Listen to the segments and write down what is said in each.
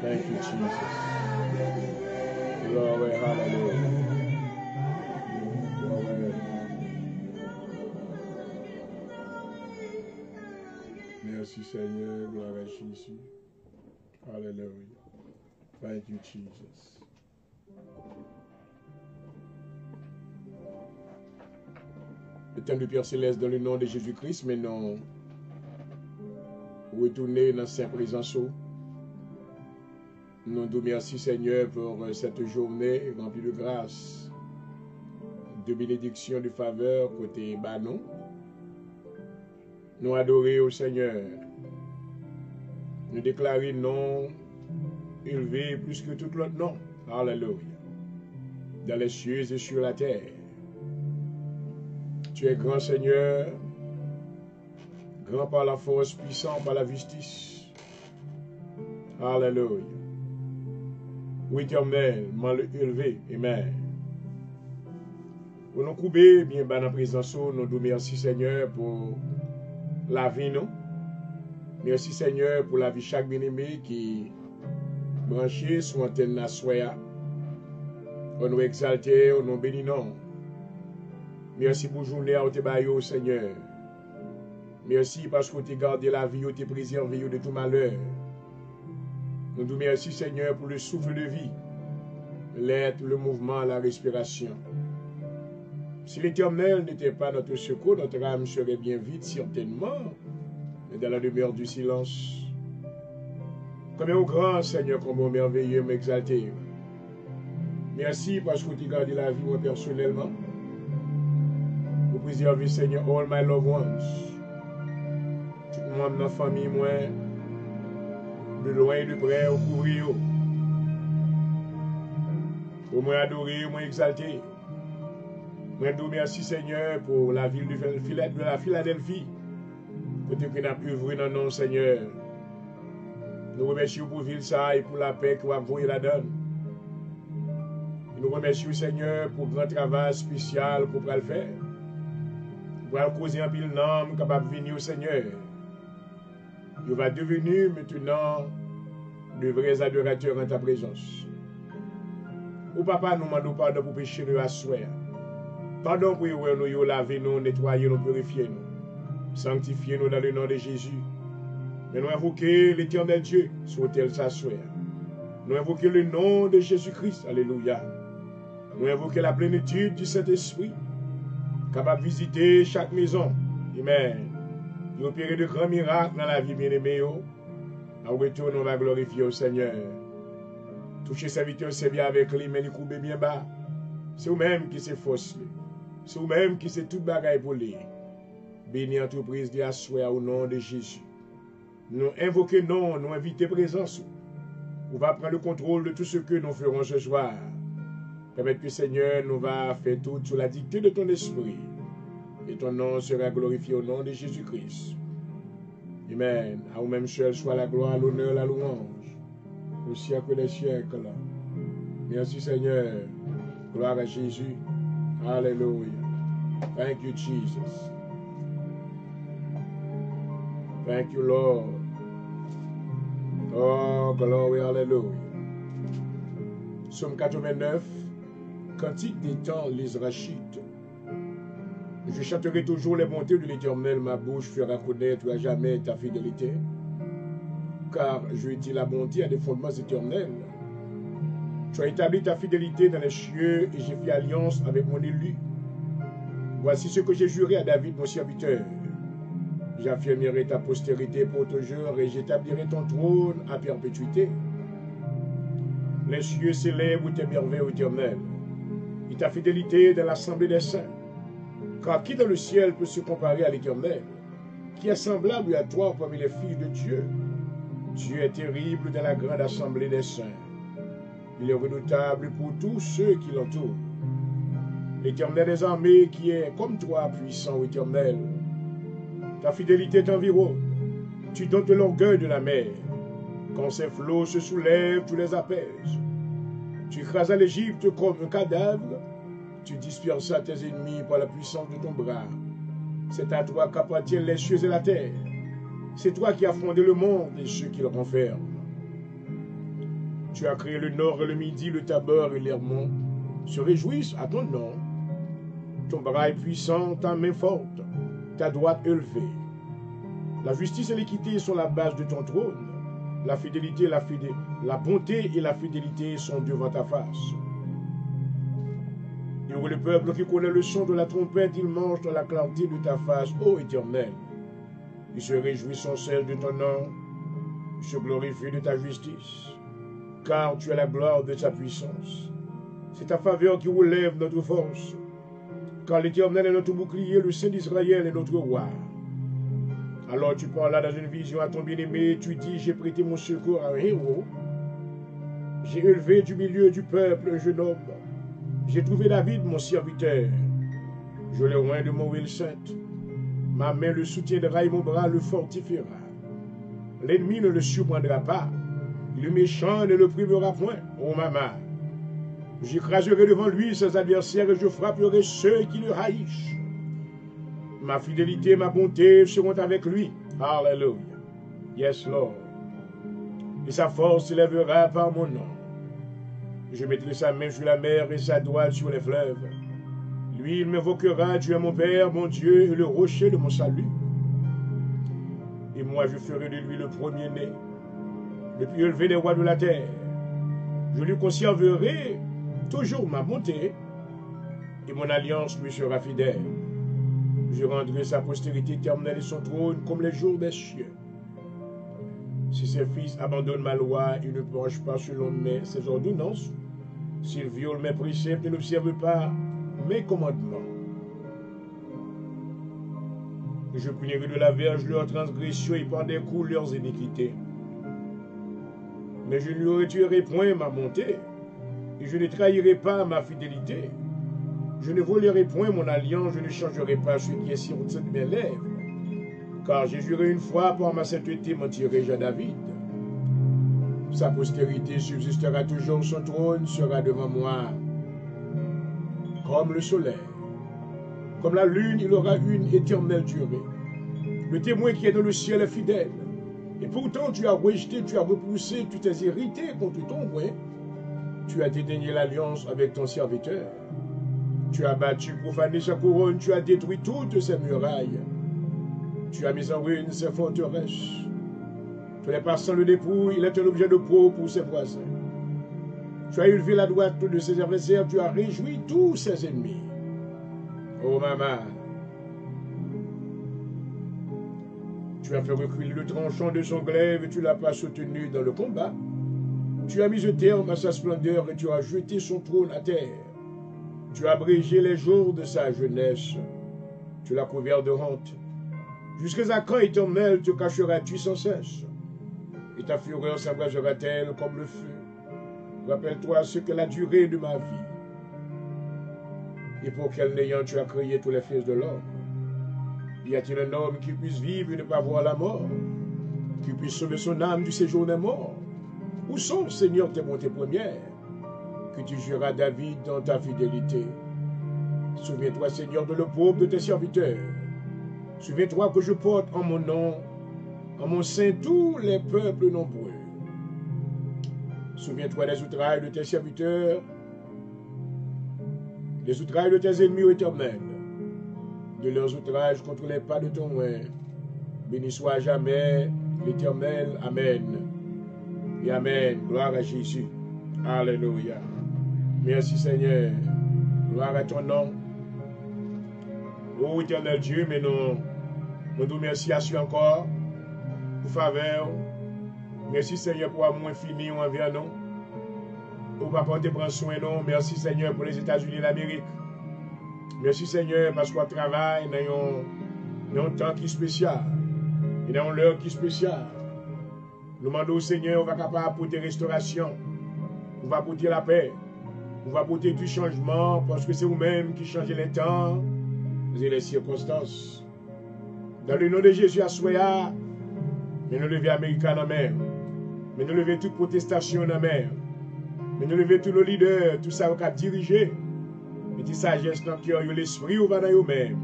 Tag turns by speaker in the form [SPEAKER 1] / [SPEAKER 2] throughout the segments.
[SPEAKER 1] Thank you, Jesus. Glory, hallelujah. Glory. Merci Seigneur, gloire à Jésus. Hallelujah. Thank you, Jesus. Éternel du Père Céleste, dans le nom de Jésus-Christ, maintenant, retourner dans sa présence. Nous nous remercions Seigneur pour cette journée remplie de grâce, de bénédiction, de faveur côté Banon. Nous adorer au Seigneur. Nous déclarer non élevé plus que tout l'autre nom. Alléluia. Dans les cieux et sur la terre. Tu es grand Seigneur, grand par la force, puissant par la justice. Alléluia. Oui, éternel, mal élevé. Amen. Pour nous couper, bien bas dans la présence, nous nous remercions Seigneur pour la vie, nous. Merci Seigneur pour la vie chaque bien-aimé qui branché sur l'antenne Nassoya. On nous exalter, on nous bénit, non. Merci pour la journée à Otebayo, Seigneur. Merci parce que tu as gardé la vie, tu as préservé de tout malheur. Nous nous remercions, Seigneur, pour le souffle de vie, l'être, le mouvement, la respiration. Si l'Éternel n'était pas notre secours, notre âme serait bien vide, certainement, mais dans la demeure du silence. Combien au grand, Seigneur, combien au merveilleux m'exalter. Merci parce que tu as gardé la vie, moi, personnellement. Pour préserver, Seigneur, all my loved ones. Tout le monde dans la famille, moi, de loin et de près, au courrier. Pour moi adorer, moi exalter. Moi te remercie Seigneur pour la ville de la Philadelphie. Côté que nous avons œuvré dans le nom Seigneur. Nous remercions pour la ville ça et pour la paix que vous avez envoyé la donne. Nous remercions Seigneur pour le grand travail spécial qu'on va le faire. Pour le causer un pile nom capable de venir au Seigneur. Il va devenir maintenant de vrais adorateurs en ta présence. Au papa, nous demandons pardon pour pécher nous à souhait. Pardon pour nous laver, nous nettoyer, nous purifier, nous. Sanctifier nous dans le nom de Jésus. Mais nous invoquons l'éternel Dieu sur tel s'asseoir. Nous invoquons le nom de Jésus-Christ. Alléluia. Nous invoquons la plénitude du Saint-Esprit, capable de visiter chaque maison. Amen. Il opère de grands miracles dans la vie bien-aimée. En retour, nous va glorifier au Seigneur. Toucher serviteur, c'est bien avec lui, mais il coupe bien bas. C'est vous-même qui s'est forcé. C'est vous-même qui s'est tout bagaille pour lui. Béni entreprise de assoir au nom de Jésus. Nous invoquons non, nous invitons présence. On va prendre le contrôle de tout ce que nous ferons ce soir. Permettre que Seigneur nous va faire tout sous la dictée de ton esprit. Et ton nom sera glorifié au nom de Jésus-Christ. Amen. À vous-même seul soit la gloire, l'honneur, la louange. Au siècle des siècles. Merci Seigneur. Gloire à Jésus. Alléluia. Thank you, Jesus. Thank you, Lord. Oh, glory, hallelujah. Psaume 89. Cantique des temps, les rachites. Je chanterai toujours les bontés de l'Éternel, ma bouche fera connaître à jamais ta fidélité. Car je dis la bonté à des fondements éternels. Tu as établi ta fidélité dans les cieux et j'ai fait alliance avec mon élu. Voici ce que j'ai juré à David, mon serviteur. J'affirmerai ta postérité pour toujours et j'établirai ton trône à perpétuité. Les cieux célèbrent tes merveilles éternelles et ta fidélité dans l'assemblée des saints. Car qui dans le ciel peut se comparer à l'Éternel, qui est semblable à toi parmi les filles de Dieu? Dieu est terrible dans la grande assemblée des saints. Il est redoutable pour tous ceux qui l'entourent. L'Éternel des armées qui est comme toi, puissant Éternel. Ta fidélité t'environne. Tu domptes l'orgueil de la mer. Quand ses flots se soulèvent, tu les apaises. Tu écrasas l'Égypte comme un cadavre. Tu dispersas tes ennemis par la puissance de ton bras. C'est à toi qu'appartiennent les cieux et la terre. C'est toi qui as fondé le monde et ceux qui le renferment. Tu as créé le nord et le midi, le Tabor et l'Hermon. Se réjouissent à ton nom. Ton bras est puissant, ta main forte, ta droite élevée. La justice et l'équité sont la base de ton trône. La fidélité, la bonté et la fidélité sont devant ta face. Heureux le peuple qui connaît le son de la trompette, il mange dans la clarté de ta face, ô Éternel. Il se réjouit sans cesse de ton nom, il se glorifie de ta justice, car tu as la gloire de ta puissance. C'est ta faveur qui relève notre force, car l'Éternel est notre bouclier, le Saint d'Israël est notre roi. Alors tu parles là dans une vision à ton bien-aimé, tu dis, j'ai prêté mon secours à un héros, j'ai élevé du milieu du peuple un jeune homme, j'ai trouvé David mon serviteur, je l'ai oint de mon huile sainte, ma main le soutiendra et mon bras le fortifiera. L'ennemi ne le surprendra pas, le méchant ne le privera point, ô maman. J'écraserai devant lui ses adversaires et je frapperai ceux qui le haïssent. Ma fidélité et ma bonté seront avec lui. Alléluia. Yes, Lord. Et sa force s'élèvera par mon nom. Je mettrai sa main sur la mer et sa droite sur les fleuves. Lui, il m'invoquera, tu es mon Père, mon Dieu, et le rocher de mon salut. Et moi, je ferai de lui le premier-né, le plus élevé des rois de la terre. Je lui conserverai toujours ma bonté, et mon alliance lui sera fidèle. Je rendrai sa postérité éternelle et son trône comme les jours des cieux. Si ses fils abandonnent ma loi, ils ne penchent pas selon ses ordonnances. S'ils violent mes préceptes et n'observent pas mes commandements. Je punirai de la verge leurs transgressions et par des coups leurs iniquités. Mais je ne lui retirerai point ma bonté, et je ne trahirai pas ma fidélité. Je ne volerai point mon alliance, je ne changerai pas ce qui est sur mes lèvres. Car j'ai juré une fois, par ma sainteté mentirai-je à David. Sa postérité subsistera toujours, son trône sera devant moi. Comme le soleil, comme la lune, il aura une éternelle durée. Le témoin qui est dans le ciel est fidèle. Et pourtant tu as rejeté, tu as repoussé, tu t'es irrité contre ton roi. Tu as dédaigné l'alliance avec ton serviteur. Tu as battu, profané sa couronne, tu as détruit toutes ses murailles. Tu as mis en ruine ses forteresses. Tous les passants le dépouillent, il est un objet de peau pour ses voisins. Tu as élevé la droite de ses adversaires, tu as réjoui tous ses ennemis. Oh maman, tu as fait reculer le tranchant de son glaive et tu ne l'as pas soutenu dans le combat. Tu as mis un terme à sa splendeur et tu as jeté son trône à terre. Tu as abrégé les jours de sa jeunesse. Tu l'as couvert de honte. Jusqu'à quand, Éternel, te cacheras-tu sans cesse? Et ta fureur s'abrasera-t-elle comme le feu? Rappelle-toi ce que la durée de ma vie. Et pour quel néant tu as créé tous les fils de l'homme? Y a-t-il un homme qui puisse vivre et ne pas voir la mort? Qui puisse sauver son âme du séjour des morts? Où sont, Seigneur, tes bontés premières? Que tu juras David dans ta fidélité. Souviens-toi, Seigneur, de l'opprobre de tes serviteurs. Souviens-toi que je porte en mon nom, en mon sein, tous les peuples nombreux. Souviens-toi des outrailles de tes serviteurs, des outrailles de tes ennemis éternels, de leurs outrages contre les pas de ton oint. Béni soit à jamais l'Éternel. Amen. Et Amen. Gloire à Jésus. Alléluia. Merci Seigneur. Gloire à ton nom. Ô éternel Dieu, mais nous Nous nous remercions encore pour faveur. Merci Seigneur pour amour infini envers nous. Pour papa te prendre soin de nous. Merci Seigneur pour les États-Unis et l'Amérique. Merci Seigneur parce qu'on travaille dans un temps qui est spécial. Et dans l'heure qui est spéciale. Nous demandons au Seigneur, on va capable apporter restauration. On va apporter la paix. On va apporter du changement parce que c'est vous-même qui changez les temps et les circonstances. Dans le nom de Jésus à Soya, mais nous levons Américains dans la mer. Mais nous levons toute protestation dans la mer. Mais nous levons tous nos leaders, tout ça qui a dirigé. Et toute sagesse dans le cœur, l'esprit ou va dans eux-mêmes.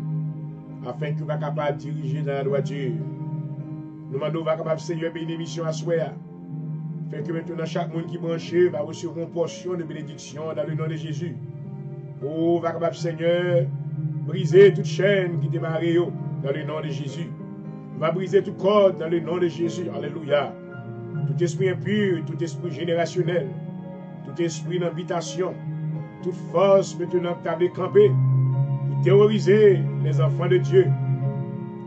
[SPEAKER 1] Afin que vous soyez capable de diriger dans la droiture. Nous demandons va capable Seigneur bénir mission à Soya. Fait que maintenant chaque monde qui est branché va recevoir une portion de bénédiction dans le nom de Jésus. Oh, va capable Seigneur briser toute chaîne qui démarre dans le nom de Jésus. Va briser toute corde dans le nom de Jésus. Alléluia. Tout esprit impur, tout esprit générationnel, tout esprit d'invitation, toute force maintenant que tu avais campé pour terroriser les enfants de Dieu.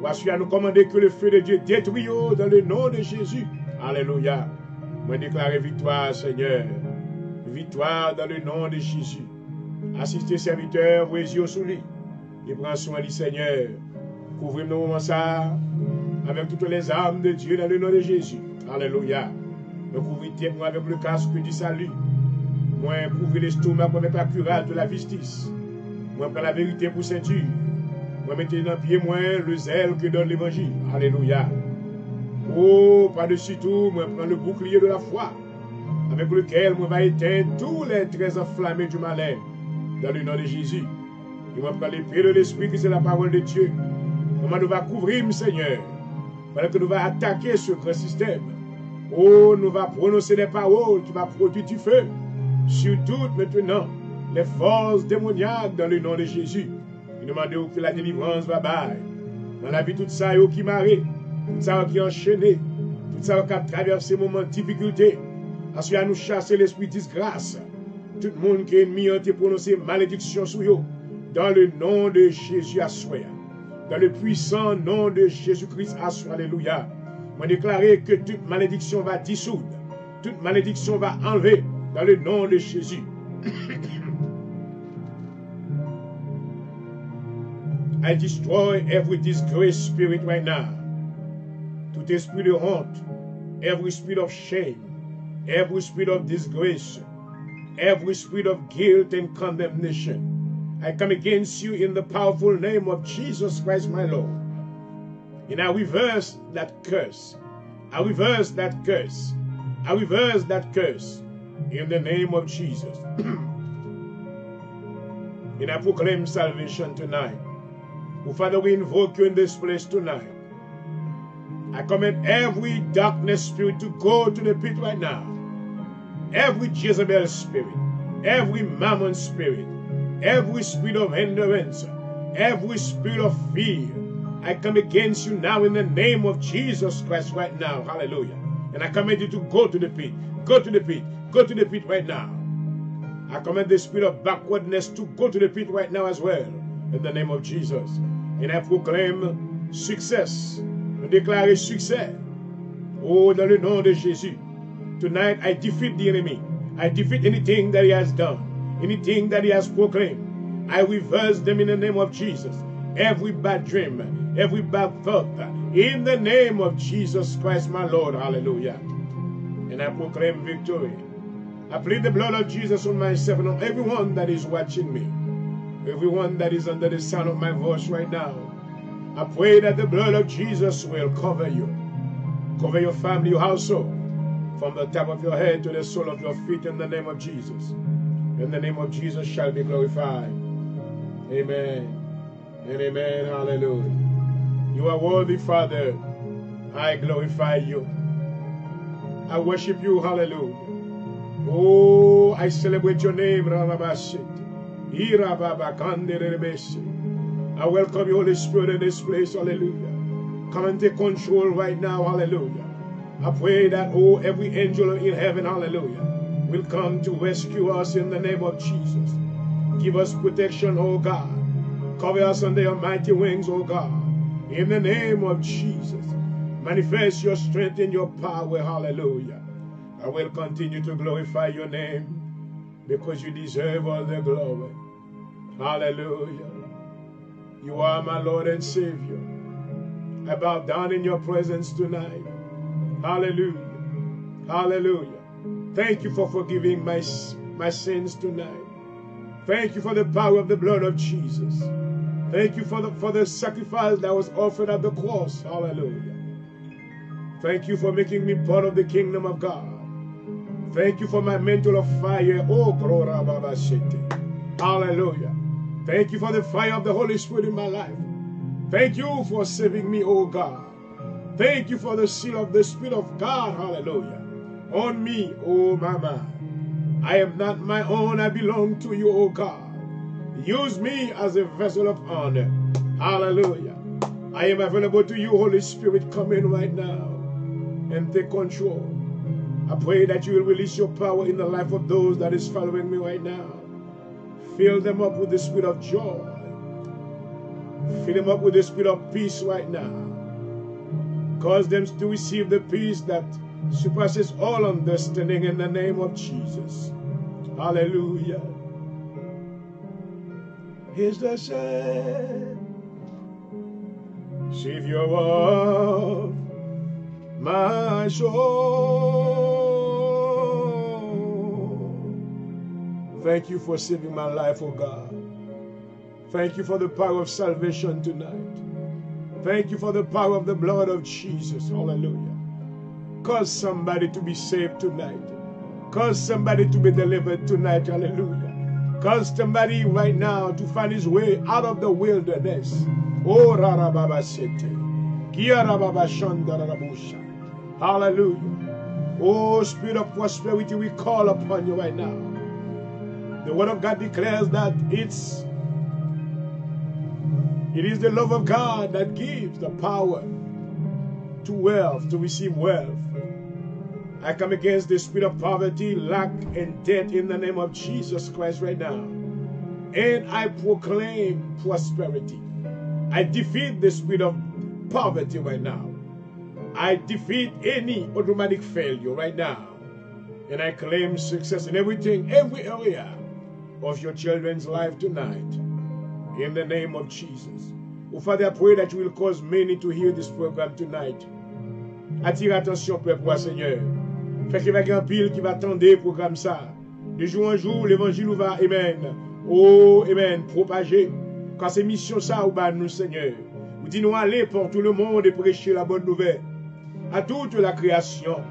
[SPEAKER 1] Voici à nous commander que le feu de Dieu détruise dans le nom de Jésus. Alléluia. Moi déclare victoire, Seigneur. Victoire dans le nom de Jésus. Assistez serviteurs, vos yeux sous lui. Et prends soin du Seigneur. Couvrez-nous moment ça avec toutes les armes de Dieu dans le nom de Jésus. Alléluia. Moi couvrez-moi avec le casque du salut. Moi couvrez l'estomac avec la cuirasse de la justice. Moi prends la vérité pour ceinture. Moi mettez dans le pied moi le zèle que donne l'évangile. Alléluia. Oh, par-dessus tout, moi prends le bouclier de la foi, avec lequel moi va éteindre tous les traits enflammés du malin, dans le nom de Jésus. Et moi prends l'épée de l'esprit, qui c'est la parole de Dieu. Comment nous va couvrir, Seigneur, pendant que nous va attaquer ce grand système. Oh, nous va prononcer des paroles qui vont produire du feu, sur toutes maintenant les forces démoniaques dans le nom de Jésus. Et nous demandons que la délivrance va bailler. Dans la vie, tout ça qui m'arrête. Tout ça qui est enchaîné, tout ça qui a traversé moments de difficulté, ensuite à nous chasser l'esprit de disgrâce. Tout le monde qui est ennemi a été prononcé malédiction sur eux, dans le nom de Jésus à soi. Dans le puissant nom de Jésus-Christ à soi. Alléluia. On déclarer que toute malédiction va dissoudre, toute malédiction va enlever, dans le nom de Jésus. I destroy every disgraced spirit right now. Tout esprit de honte, every spirit of shame, every spirit of disgrace, every spirit of guilt and condemnation, I come against you in the powerful name of Jesus Christ, my Lord. And I reverse that curse. I reverse that curse. I reverse that curse in the name of Jesus. And I proclaim salvation tonight. Oh, Father, we invoke you in this place tonight. I command every darkness spirit to go to the pit right now. Every Jezebel spirit, every Mammon spirit, every spirit of hindrance, every spirit of fear, I come against you now in the name of Jesus Christ right now. Hallelujah. And I command you to go to the pit. Go to the pit. Go to the pit right now. I command the spirit of backwardness to go to the pit right now as well. In the name of Jesus. And I proclaim success. Je déclare succès. Oh, dans le nom de Jésus. Tonight I defeat the enemy. I defeat anything that he has done. Anything that he has proclaimed. I reverse them in the name of Jesus. Every bad dream. Every bad thought. In the name of Jesus Christ, my Lord. Hallelujah. And I proclaim victory. I plead the blood of Jesus on myself and on everyone that is watching me. Everyone that is under the sound of my voice right now. I pray that the blood of Jesus will cover you. Cover your family, your household. From the top of your head to the sole of your feet in the name of Jesus. In the name of Jesus shall be glorified. Amen. And amen. Hallelujah. You are worthy, Father. I glorify you. I worship you. Hallelujah. Oh, I celebrate your name, Rababashit. I welcome you, Holy Spirit, in this place. Hallelujah. Come and take control right now. Hallelujah. I pray that, oh, every angel in heaven, hallelujah, will come to rescue us in the name of Jesus. Give us protection, oh God. Cover us under your mighty wings, oh God. In the name of Jesus. Manifest your strength and your power. Hallelujah. I will continue to glorify your name because you deserve all the glory. Hallelujah. You are my Lord and Savior. I bow down in your presence tonight. Hallelujah. Hallelujah. Thank you for forgiving my sins tonight. Thank you for the power of the blood of Jesus. Thank you for the sacrifice that was offered at the cross. Hallelujah. Thank you for making me part of the kingdom of God. Thank you for my mantle of fire. Oh, glory. Hallelujah. Thank you for the fire of the Holy Spirit in my life. Thank you for saving me, oh God. Thank you for the seal of the Spirit of God. Hallelujah. On me, oh Mama. I am not my own. I belong to you, oh God. Use me as a vessel of honor. Hallelujah. I am available to you, Holy Spirit. Come in right now and take control. I pray that you will release your power in the life of those that is following me right now. Fill them up with the spirit of joy. Fill them up with the spirit of peace right now. Cause them to receive the peace that surpasses all understanding in the name of Jesus. Hallelujah. Here's the Savior of my soul. Thank you for saving my life, oh God. Thank you for the power of salvation tonight. Thank you for the power of the blood of Jesus. Hallelujah. Cause somebody to be saved tonight. Cause somebody to be delivered tonight. Hallelujah. Cause somebody right now to find his way out of the wilderness. Oh, Rarababa Sete. Kiarababa Shandarabusha. Hallelujah. Oh, Spirit of prosperity, we call upon you right now. The Word of God declares that it is the love of God that gives the power to wealth, to receive wealth. I come against the spirit of poverty, lack, and debt in the name of Jesus Christ right now. And I proclaim prosperity. I defeat the spirit of poverty right now. I defeat any automatic failure right now. And I claim success in everything, every area of your children's life tonight. In the name of Jesus. Oh Father, I pray that you will cause many to hear this program tonight. Attire attention, peuple, Seigneur. Fait qu'il va y avoir un pile qui va attendre le programme ça. De jour en jour, l'évangile va, amen. Oh, amen, propager. Quand c'est mission ça, ou bah nous, Seigneur. Vous dites nous aller pour tout le monde et prêcher la bonne nouvelle. À toute la création.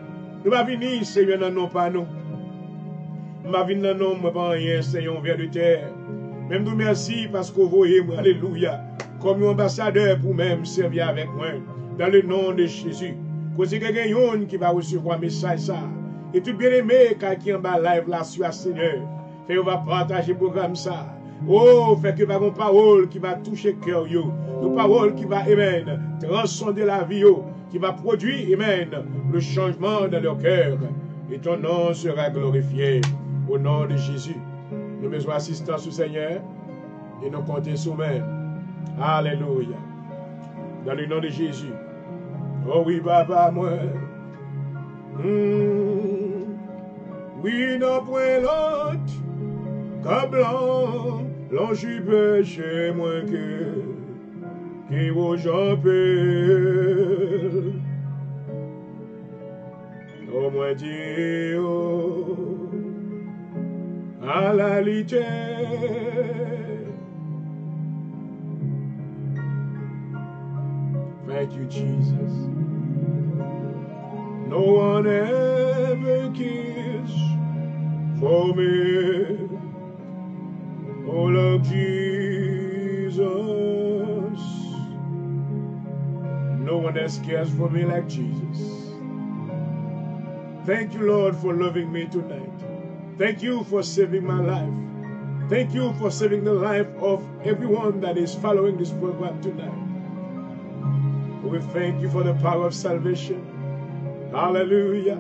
[SPEAKER 1] Nous va venir, Seigneur, non pas nous. Nous va venir non, moi pas rien, Seigneur, vers de terre. Même nous merci parce que vous voyez, alléluia, comme un ambassadeur pour même servir avec moi. Dans le nom de Jésus. Que c'est quelqu'un qui va recevoir un message ça. Et tout bien aimé, quand qui en bas live là sur Seigneur. Fait on va partager le programme ça. Oh, fait que va une parole qui va toucher le cœur yo. Une parole qui va, amen, transcender la vie yo. Qui va produire, amen, le changement dans leur cœur. Et ton nom sera glorifié. Au nom de Jésus. Nous avons besoin d'assistance au Seigneur. Et nous comptons sur nous-mêmes. Alléluia. Dans le nom de Jésus. Oh oui, papa, moi. Oui, non, point l'autre. Comme blanc, l'ange péché moins que vos gens peut. Au moins dire, à la litière. Thank you, Jesus. No one ever kissed for me. Oh, Lord Jesus. No one else cares for me like Jesus. Thank you, Lord, for loving me tonight. Thank you for saving my life. Thank you for saving the life of everyone that is following this program tonight. We thank you for the power of salvation. Hallelujah.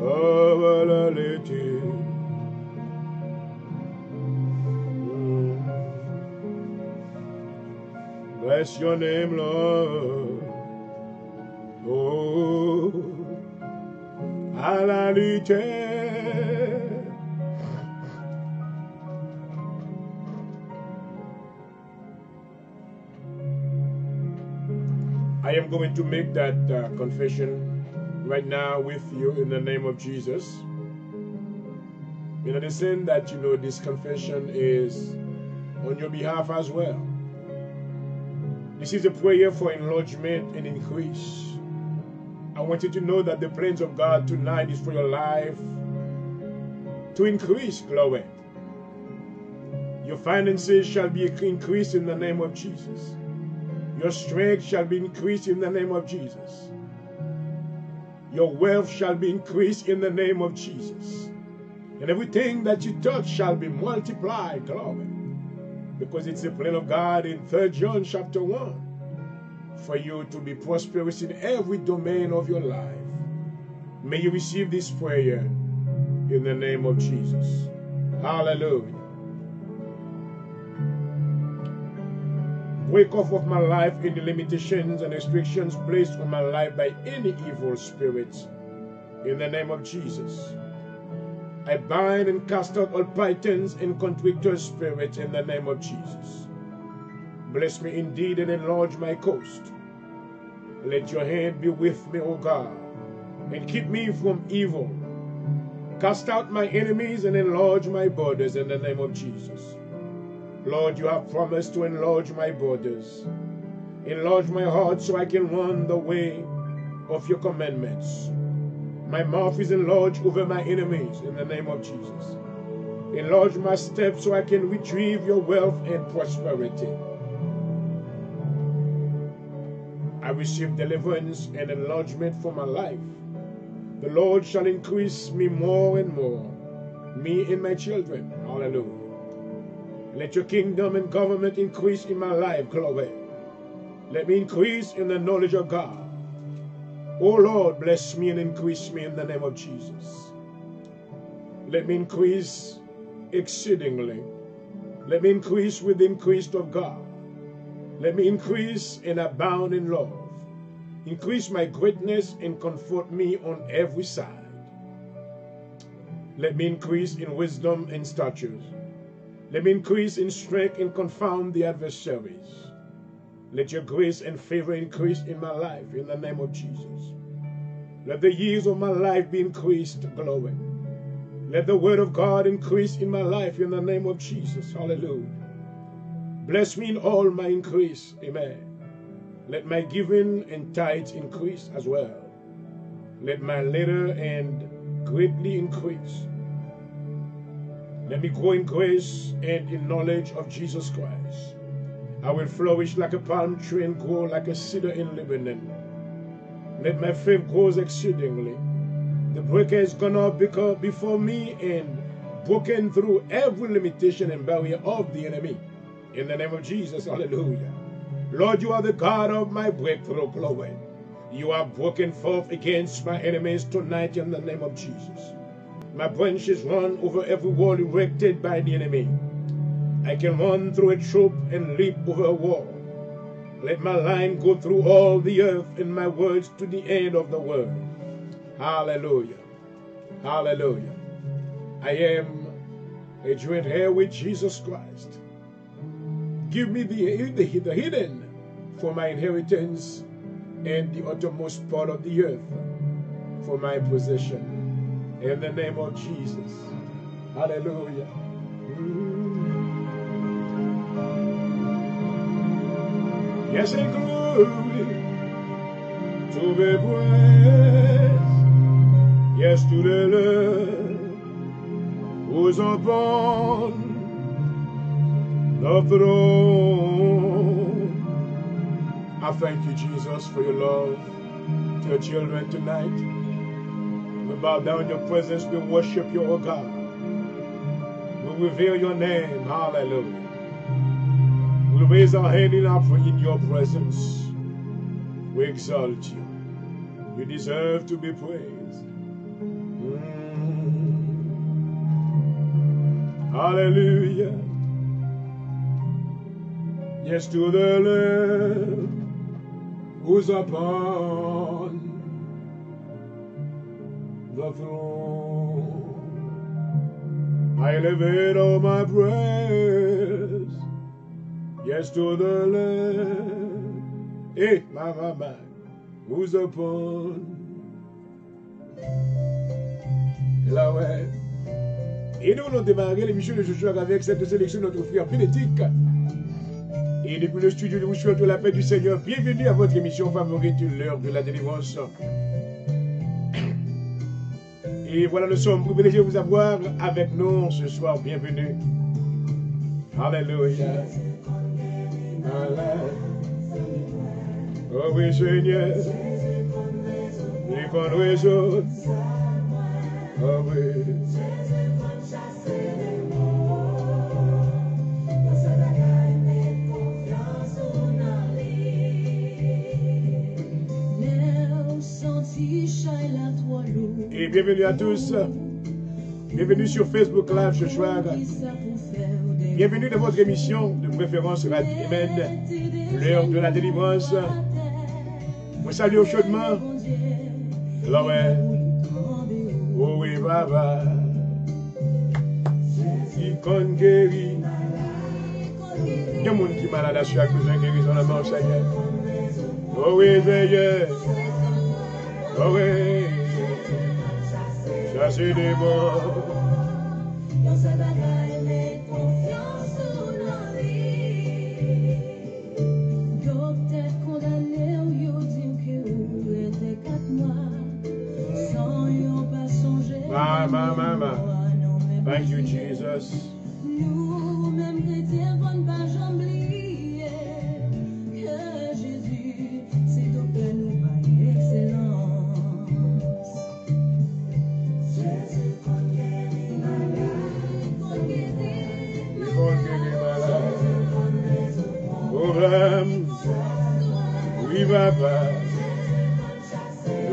[SPEAKER 1] Oh, la lady. Bless your name, Lord. Oh, hallelujah. I am going to make that confession right now with you in the name of Jesus. You understand that this confession is on your behalf as well. This is a prayer for enlargement and increase. I want you to know that the plans of God tonight is for your life to increase, glory. Your finances shall be increased in the name of Jesus. Your strength shall be increased in the name of Jesus. Your wealth shall be increased in the name of Jesus. And everything that you touch shall be multiplied, glory. Because it's the plan of God in 3 John chapter 1 for you to be prosperous in every domain of your life. May you receive this prayer in the name of Jesus. Hallelujah. Break off of my life any limitations and restrictions placed on my life by any evil spirits in the name of Jesus. I bind and cast out all pythons and constrictor spirits in the name of Jesus. Bless me indeed and enlarge my coast. Let your hand be with me, O God, and keep me from evil. Cast out my enemies and enlarge my borders in the name of Jesus. Lord, you have promised to enlarge my borders. Enlarge my heart so I can run the way of your commandments. My mouth is enlarged over my enemies in the name of Jesus. Enlarge my steps so I can retrieve your wealth and prosperity. I receive deliverance and enlargement for my life. The Lord shall increase me more and more, me and my children. Hallelujah. Let your kingdom and government increase in my life, glory. Let me increase in the knowledge of God. Oh Lord, bless me and increase me in the name of Jesus. Let me increase exceedingly. Let me increase with the increase of God. Let me increase and abound in love. Increase my greatness and comfort me on every side. Let me increase in wisdom and statures. Let me increase in strength and confound the adversaries. Let your grace and favor increase in my life in the name of Jesus. Let the years of my life be increased, glory. Let the word of God increase in my life in the name of Jesus. Hallelujah. Bless me in all my increase. Amen. Let my giving and tithes increase as well. Let my little and greatly increase. Let me grow in grace and in knowledge of Jesus Christ. I will flourish like a palm tree and grow like a cedar in Lebanon. Let my faith grow exceedingly. The breaker is gone up before me and broken through every limitation and barrier of the enemy. In the name of Jesus, hallelujah. Lord, you are the God of my breakthrough, glory. You are broken forth against my enemies tonight in the name of Jesus. My branches run over every wall erected by the enemy. I can run through a troop and leap over a wall. Let my line go through all the earth and my words to the end of the world. Hallelujah. Hallelujah. I am a joint heir with Jesus Christ. Give me the hidden for my inheritance and the uttermost part of the earth for my possession. In the name of Jesus. Hallelujah. Yes, and glory to be praised. Yes, to the Lord who's upon the throne. I thank you, Jesus, for your love to your children tonight. We bow down in your presence. We worship you, O God. We reveal your name. Hallelujah. We raise our hand in your presence. We exalt you. You deserve to be praised. Hallelujah. Yes, to the Lamb who's upon the throne. I elevate all my praise. Yes, to the Lamb. Hey, my, who's upon. Là, ouais. Et nous allons démarrer l'émission de ce soir avec cette sélection de notre frère Bénédicte. Et depuis le studio de vous souhaitons la paix du Seigneur. Bienvenue à votre émission favorite, l'heure de la délivrance. Et voilà, nous sommes privilégiés de vous avoir avec nous ce soir. Bienvenue. Alléluia. Oh oui, Seigneur. Et qu'on réseau. Oh oui. Et bienvenue à tous. Bienvenue sur Facebook Live ce soir. Bienvenue dans votre émission de préférence Radio Amen, l'heure de la délivrance. Vous saluons chaudement. Là, ouais. Oh oui, Baba. Il compte guéri. Il y a des gens qui sont malades à chaque jour, guéri dans la mort, Seigneur. Oh oui, Seigneur. Oh oui. Chasser des morts. Mama. Thank you, Jesus.
[SPEAKER 2] Nous-mêmes chrétiens, ne pas oublier que Jésus, c'est docteur nous par excellence. Jésus qu'on guérit malade, qu'on guérit malade,
[SPEAKER 1] Problème, oui, papa.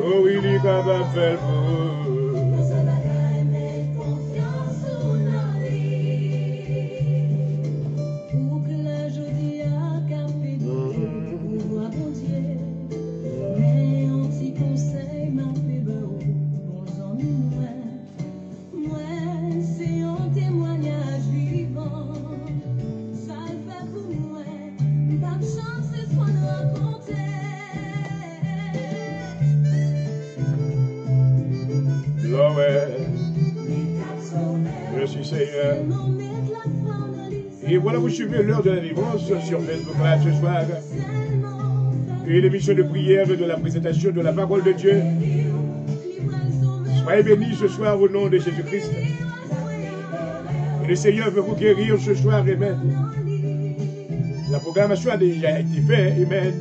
[SPEAKER 1] Oh, il est capable de faire pour. Et voilà, vous suivez l'heure de la délivrance sur Facebook Live ce soir. Et l'émission de prière de la présentation de la parole de Dieu. Soyez bénis ce soir au nom de Jésus-Christ. Et le Seigneur veut vous guérir ce soir, amen. La programmation a déjà été faite, amen.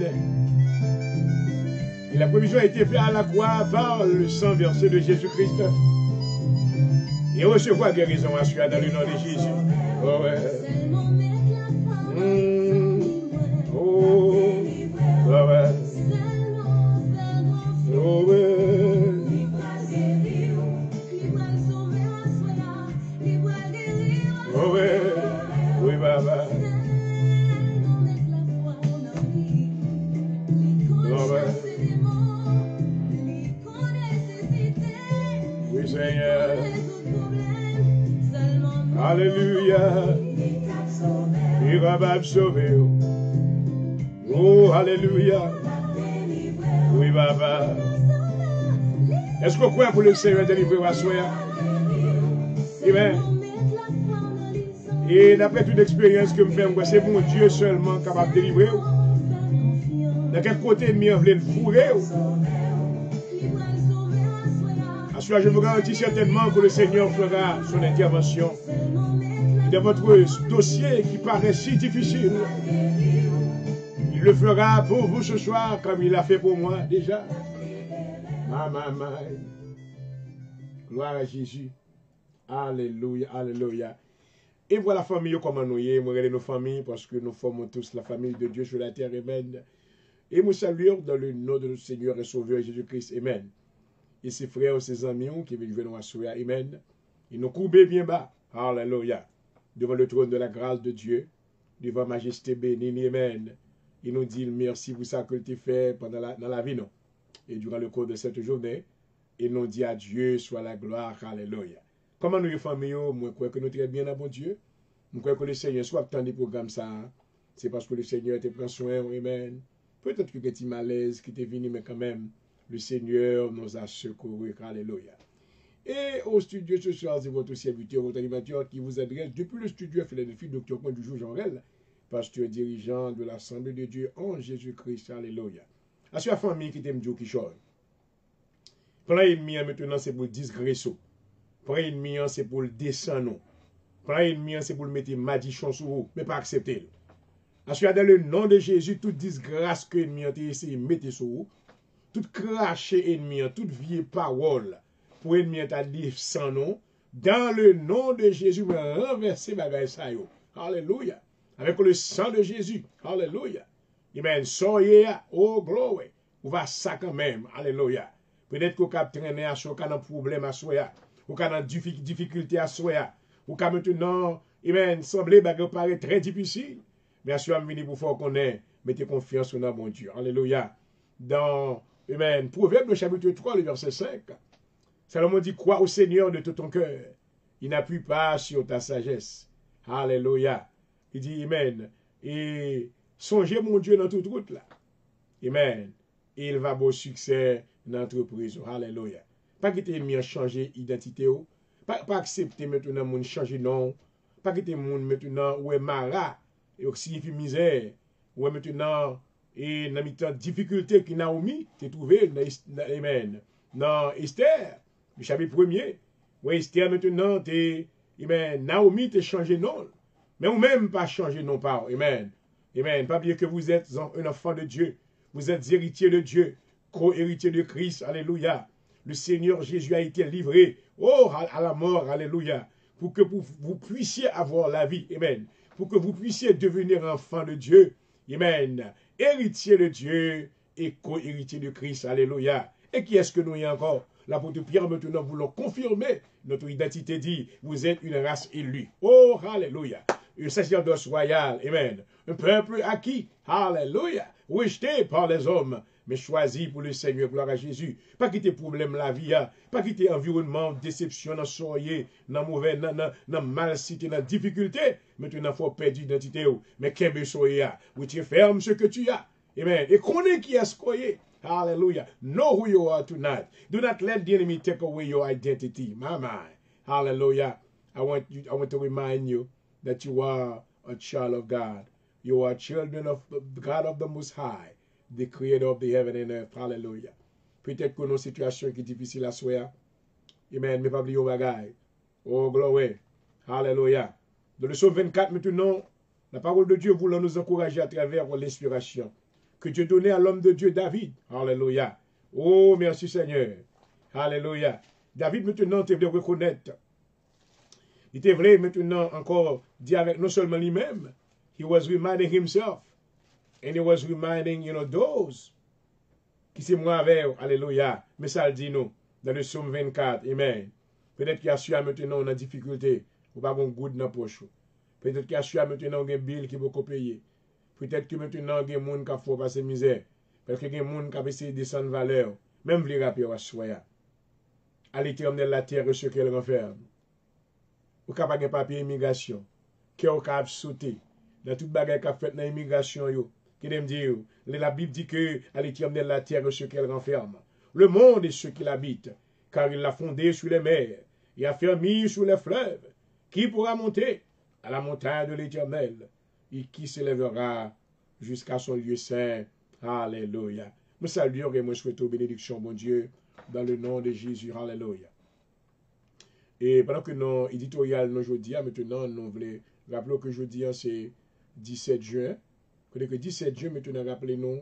[SPEAKER 1] Et la provision a été faite à la croix par le sang versé de Jésus-Christ. Et recevoir guérison à soi dans le nom de Jésus. Oh ouais. Oh. Oh ouais. Oh ouais. Oh ouais. Oui, Baba. Oh ouais. Oui, Seigneur. Alléluia. Il va me sauver. Oh, alléluia. Oui, Baba. Est-ce qu'on croit pour le Seigneur délivrer à soi? Amen. Et d'après toute expérience que je fais, c'est mon Dieu seulement capable de délivrer. De quel côté de moi voulez le fourrer? À cela, je vous garantis certainement que le Seigneur fera son intervention dans votre dossier qui paraît si difficile. Il le fera pour vous ce soir comme il l'a fait pour moi déjà. Gloire à Jésus. Alléluia, alléluia. Et voilà, famille, comment nous y sommes, nos familles, parce que nous formons tous la famille de Dieu sur la terre. Amen. Et nous saluons dans le nom de notre Seigneur et Sauveur Jésus-Christ. Amen. Et ses frères et ses amis qui viennent nous assurer. Amen. Et nous courbons bien bas. Alléluia. devant le trône de la grâce de Dieu, devant Majesté bénie, amen. Il nous dit merci pour ça que tu fait dans la vie, non? Et durant le cours de cette journée, il nous dit à Dieu soit la gloire, alléluia. Comment nous, famille, moi, crois que nous très bien à bon Dieu? Je crois que le Seigneur soit dans des programmes ça. C'est parce que le Seigneur te prend soin, amen. Peut-être que tu es malaise, qui t'es venu, mais quand même, le Seigneur nous a secouru, alléluia. Et au studio ce soir, c'est votre serviteur, votre animateur qui vous adresse depuis le studio à Philadelphie, Dr. Point du jour Jean-Rel, pasteur dirigeant de l'Assemblée de Dieu en Jésus-Christ, alléluia. À la famille qui t'aime Dieu qui chore. Plan ennemi maintenant, c'est pour le disgracer. Plan ennemi, c'est pour le descendre. Plan ennemi, c'est pour le mettre malédiction sur vous, mais pas accepter. Dans le nom de Jésus, toute disgrâce que l'ennemi a essayé de mettre sur vous, toute craché ennemi, toute vieille parole, pour ennemi à livre sans nom, dans le nom de Jésus, vous renversez bagay sa yo. Alléluia. Avec le sang de Jésus. Alléluia. Amen. Soyez, oh glory. Ou va ça quand même. Alléluia. Peut-être que vous avez traîné à soi, vous avez un problème à soi, vous avez une difficulté à soi, vous avez maintenant, amen, semblé bagay paraît très difficile. Bien sûr, je viens pour faire qu'on ait, mettez confiance dans mon Dieu. Alléluia. Dans, amen, Proverbe, le chapitre 3, le verset 5. Salomon dit, crois au Seigneur de tout ton cœur. Il n'appuie pas sur ta sagesse. Alléluia. Il dit, amen. Et songez mon Dieu dans toute route là. Amen. Et il va beau succès dans l'entreprise. Alléluia. Pas que t'es mis à changer d'identité. Pas accepter maintenant mon changer nom. Pas que t'es mon maintenant ou est mara. Et aussi signifie misère. Ou est maintenant et dans mi-temps difficulté qui Naomi t'es trouvé. Amen. Dans Esther. Le chapitre 1er, où Esther maintenant, amen, Naomi t'a changé nom. Mais ou même pas changé non pas. Amen. Amen. Pas oublier que vous êtes un enfant de Dieu. Vous êtes héritier de Dieu. Co-héritier de Christ. Alléluia. Le Seigneur Jésus a été livré. Oh, à la mort. Alléluia. Pour que vous puissiez avoir la vie. Amen. Pour que vous puissiez devenir enfant de Dieu. Amen. Héritier de Dieu et co-héritier de Christ. Alléluia. Et qui est-ce que nous y a encore? L'apôtre Pierre maintenant voulant confirmer notre identité dit, vous êtes une race élue. Oh, alléluia. Un sacerdoce royal, amen. Un peuple acquis, alléluia. Rejeté par les hommes, mais choisi pour le Seigneur, gloire à Jésus. Pas quitter problème la vie, pas quitter environnement, déception, dans soyer, dans mauvais, dans mal cité, dans difficulté. Maintenant, il faut perdre l'identité. Mais qu'est-ce que soyez, vous tu ferme ce que tu as. Amen. Et connais qui est-ce qu'on est. Hallelujah. Know who you are tonight. Do not let the enemy take away your identity. My mind. Hallelujah. I want to remind you that you are a child of God. You are children of God of the Most High, the creator of the heaven and earth. Hallelujah. Peut-être que nos situations qui difficiles à soi. Amen. Mais pas oublier au bagaille. Oh, glory. Hallelujah. Dans le psaume 24, maintenant, la parole de Dieu voulant nous encourager à travers l'inspiration que Dieu donnait à l'homme de Dieu, David. Alléluia. Oh, merci Seigneur. Alléluia. David, maintenant, tu devrais reconnaître. Il était vrai, maintenant, encore, dit avec non seulement lui-même, he was reminding himself, and he was reminding, those qui c'est moi avec, alléluia. Mais ça le dit nous, dans le psaume 24, amen. Peut-être qu'il y a su maintenant, on a difficulté, ou pas bon goût dans la poche. Peut-être qu'il y a su maintenant, on a un bill qui peut payer. Peut-être que maintenant, il y a des gens qui font passer misère. Parce que il y a des gens qui essayé de descendre valeur. Même les rapports à soi. À l'Éternel, la terre, ce qu'elle renferme. Ou capable de papier immigration. Qui est capable de sauter. Dans toute bagaille qu'a fait dans l'immigration, qui aime dire, la Bible dit que à l'Éternel, la terre, ce qu'elle renferme. Le monde est ce qu'il habite. Car il l'a fondé sur les mers. Il a fermé sur les fleuves. Qui pourra monter à la montagne de l'Éternel? Et qui s'élèvera jusqu'à son lieu saint. Alléluia. Nous saluons et nous souhaitons bénédiction, mon Dieu, dans le nom de Jésus. Alléluia. Et pendant que nos éditorial nous aujourd'hui, maintenant, nous voulons rappeler que jeudi, c'est 17 juin. Que 17 juin, maintenant, rappelez-nous,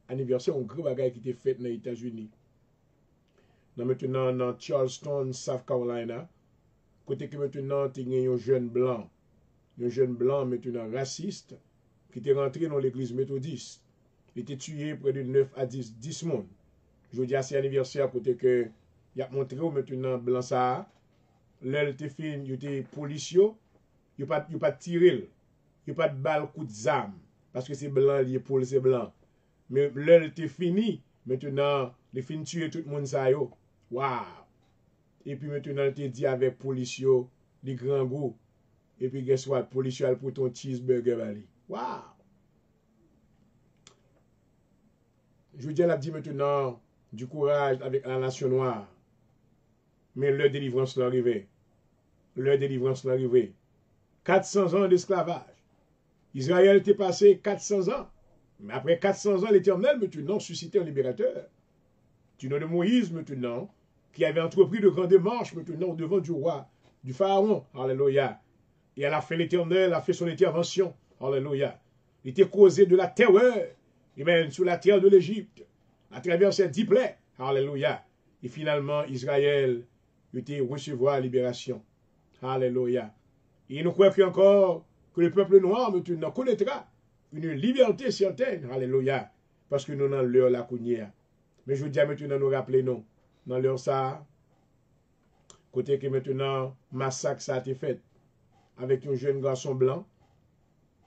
[SPEAKER 1] anniversaire, un gros bagage qui était fait dans les États-Unis. Maintenant, dans Charleston, South Carolina, côté que maintenant, il y a un jeune blanc. Un jeune blanc, maintenant raciste, qui était rentré dans l'église méthodiste. Il était tué près de 9 à 10 monde. Je dis à cet anniversaire, côté que, il a montré maintenant blanc ça. L'elle était fin, il était policier, il pas tirer, il pas de balle coup de zam parce que c'est blanc, l'épaule c'est blanc. Mais l'heure était fini, maintenant, il fin tuer tout le monde ça yo. Waouh! Et puis maintenant, il te dit avec policier, les grands goûts. Et puis, guess what? Policier pour ton cheeseburger, bali. Waouh! Je vous dis, elle a dit maintenant du courage avec la nation noire. Mais leur délivrance est arrivée. Leur délivrance est arrivée. 400 ans d'esclavage. Israël était passé 400 ans. Mais après 400 ans, l'Éternel maintenant suscitait un libérateur. Du nom de Moïse maintenant, qui avait entrepris de grandes démarches maintenant devant du roi, du pharaon. Alléluia. Et à la fin, l'Éternel a fait son intervention. Alléluia. Il était causé de la terreur. Amen. Sur la terre de l'Égypte. À travers ces 10 plaies. Alléluia. Et finalement, Israël était recevoir la libération. Alléluia. Et nous croyons encore que le peuple noir maintenant connaîtra une liberté certaine. Alléluia. Parce que nous avons l'heure la cougnière. Mais je vous dis maintenant, nous rappelons, non. Dans l'heure ça, côté que maintenant, massacre ça a été fait avec un jeune garçon blanc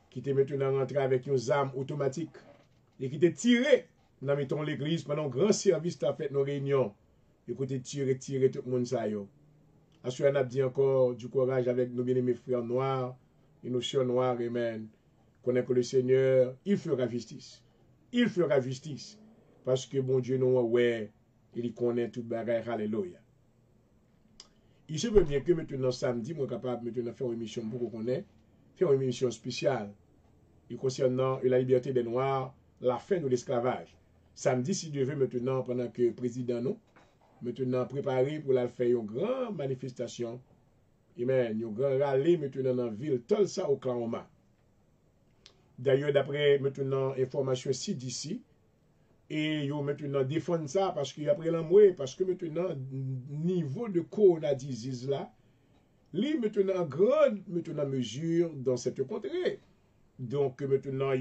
[SPEAKER 1] qui était maintenant rentré avec une arme automatique et qui était tiré dans l'église pendant un grand service qui a fait nos réunions. Et qui était tiré tout le monde ça yo. Assuré, on a dit encore du courage avec nos bien-aimés frères noirs et nos sœurs noires, amen. Connaît que le Seigneur, il fera justice. Il fera justice. Parce que bon Dieu, nous, ouais, il connaît tout bagage, alléluia. Il se peut bien que maintenant, samedi, moi, capable maintenant faire une émission pour qu'on ait, faire une émission spéciale concernant la liberté des Noirs, la fin de l'esclavage. Samedi, si Dieu veut, maintenant, pendant que le président, nous, maintenant, préparé pour la faire une grande manifestation, amen, une grande rallye maintenant dans la ville Tulsa, Oklahoma. D'ailleurs, d'après maintenant, information CDC, et ils maintenant défendent ça parce qu'après l'envoi, parce que maintenant, niveau de corona disease là, les maintenant grande maintenant mesure dans cette contrée. Donc maintenant,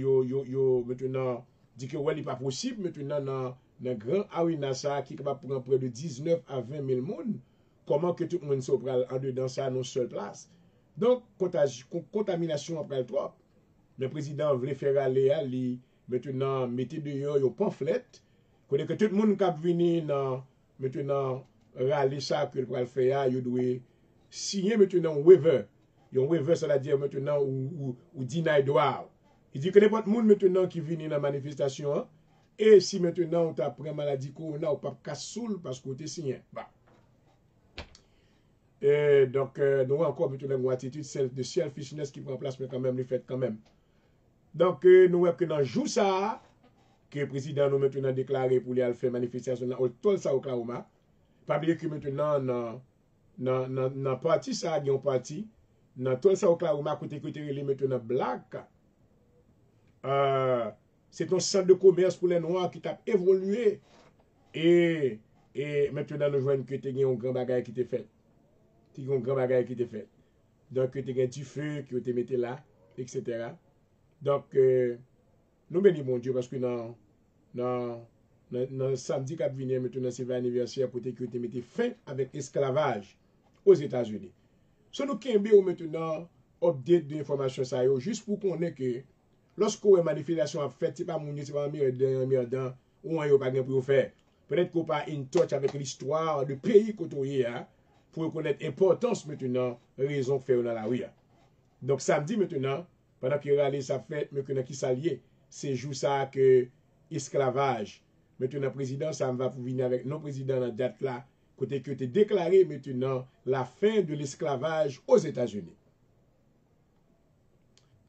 [SPEAKER 1] maintenant dit que ouais, il n'est pas possible maintenant dans grand arena ça qui est capable de prendre près de 19 à 20 000 monde. Comment que tout le monde soit en dedans ça dans seule place. Donc contamination après le trop. Le président voulait faire aller maintenant mettez dehors un pamphlet connaît que tout le monde qui venir dans maintenant râler ça que le faire il doit signer maintenant un waiver ça veut dire maintenant ou deny droit. Il dit que n'importe monde maintenant qui vient dans la manifestation hein, et si maintenant on t'a pris maladie corona ou pas cassoul parce que tu es signé. Bah. Et donc nous encore maintenant une attitude de selfishness qui prend place mais quand même le fait quand même. Donc, nous voyons que dans le jour ça, que le président nous maintenant déclaré pour aller faire manifestation dans Tulsa, Oklahoma, pas oublier que maintenant, dans parti ça, il y a un parti, dans Tulsa, Oklahoma, côté les maintenant black, c'est un centre de commerce pour les Noirs qui a évolué. Et maintenant, nous voyons que il y a un grand bagage qui était fait. Il y a un grand bagage qui était fait. Donc, il y a du feu qui a été mis là, etc. Donc, nous bénissons mon Dieu parce que dans samedi qui vient, maintenant, c'est l'anniversaire pour que tu mettes fin avec l'esclavage aux États-Unis. So, nous avons maintenant update d'informations ça juste pour qu'on ait que lorsque une manifestation a fait, ce n'est pas mon Dieu, ce n'est pas un merdant, ou un pas pour faire. Peut-être qu'on pas in touch avec l'histoire du pays qu'on a pour reconnaître l'importance maintenant, raison de faire dans la rue. Donc, samedi maintenant, pendant qu'il réalise sa fête, maintenant qui s'allie, c'est jour ça que esclavage. Maintenant, le président, ça va pour venir avec non président dans la date là, côté que tu déclaré maintenant la fin de l'esclavage aux États-Unis.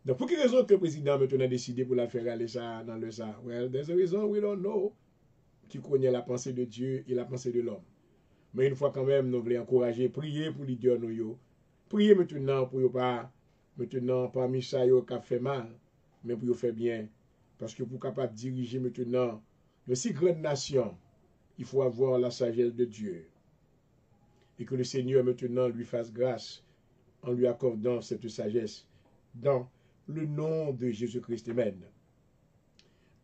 [SPEAKER 1] Donc, pour quelle raison que le président maintenant a décidé pour la faire aller ça dans le ça? Well, there's a reason we don't know. Qui connaît la pensée de Dieu et la pensée de l'homme. Mais une fois quand même, nous voulons encourager, prier pour les dieux nous. Prier maintenant pour ne pas. Maintenant, parmi ça, il y a fait mal, mais pour faire bien. Parce que pour capable diriger maintenant une si grande nation, il faut avoir la sagesse de Dieu. Et que le Seigneur maintenant lui fasse grâce en lui accordant cette sagesse dans le nom de Jésus-Christ. Amen.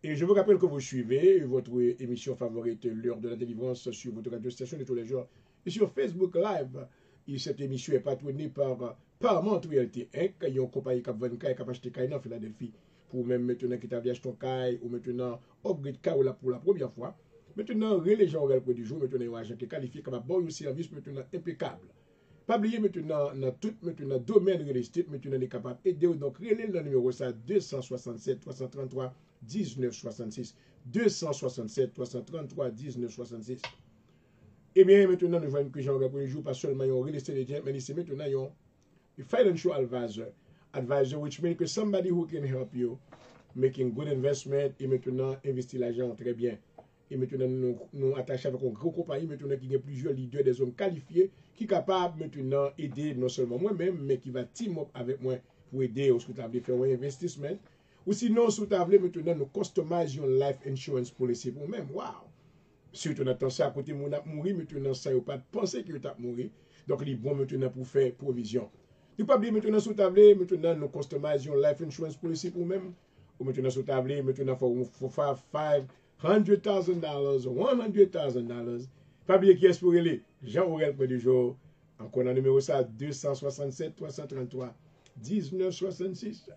[SPEAKER 1] Et je vous rappelle que vous suivez votre émission favorite, l'heure de la délivrance, sur votre radio station de tous les jours et sur Facebook Live. Et cette émission est patronnée par Paramount Realty Inc. Il y a une compagnie qui vend caille, qui a acheté caille dans Philadelphie. Pour même maintenant qui t'a acheté ton caille, ou maintenant upgrade caille pour la première fois. Maintenant, les gens auront du jour, maintenant, un agent qui est qualifié, qui va avoir un service maintenant impeccable. Pas oublier maintenant, dans tout maintenant, domaine real estate, maintenant, on est capable d'aider. Donc, relève le numéro ça 267 333 1966. 267 333 1966. Eh bien, maintenant, nous voyons que j'en pour les jours, pas seulement un real estate agent, mais c'est maintenant a financial advisor. Advisor, which means que somebody who can help you making good investment, et maintenant, investir l'argent très bien. Et maintenant, nous attachons avec une grande compagnie, maintenant, qui a plusieurs leaders, des hommes qualifiés, qui sont capables maintenant d'aider non seulement moi-même, mais qui va team up avec moi pour aider au faire un investissement. Ou sinon, si vous avez maintenant, nous customisons life insurance policy pour nous-mêmes. Wow! Si vous avez ça à côté, vous avez mourir, maintenant, ça n'a pas de penser que vous avez mourir. Donc, il est bon maintenant pour faire provision. Ne pas oublier maintenant, si vous avez maintenant, nous customisons life insurance policy pour nous-mêmes. Ou maintenant, si vous avez maintenant, for $500,000 or $100,000. Pas oublier qui est pour les Jean-Aurel pour du jour. Encore dans le numéro ça 267 333 1966.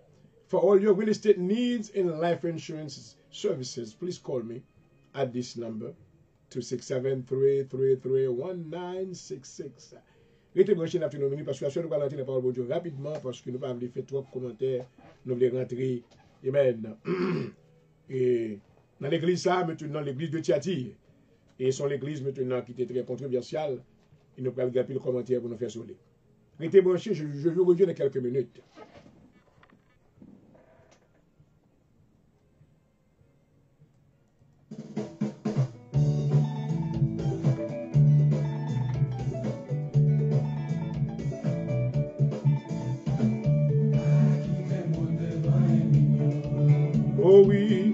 [SPEAKER 1] For all your real estate needs and life insurance services, please call me at this number 267-333-1966. Restez branchés dans nos minutes parce que la seule fois la parole bonjour rapidement parce que nous pas faire trop de commentaires, nous voulons rentrer. Amen. Et dans l'église, ça, maintenant, l'église de Tiati, et son l'église maintenant qui était très controversiale, il nous parle de le commentaire pour nous faire soler. Restez branchés, je vous reviens dans quelques minutes. Oh oui,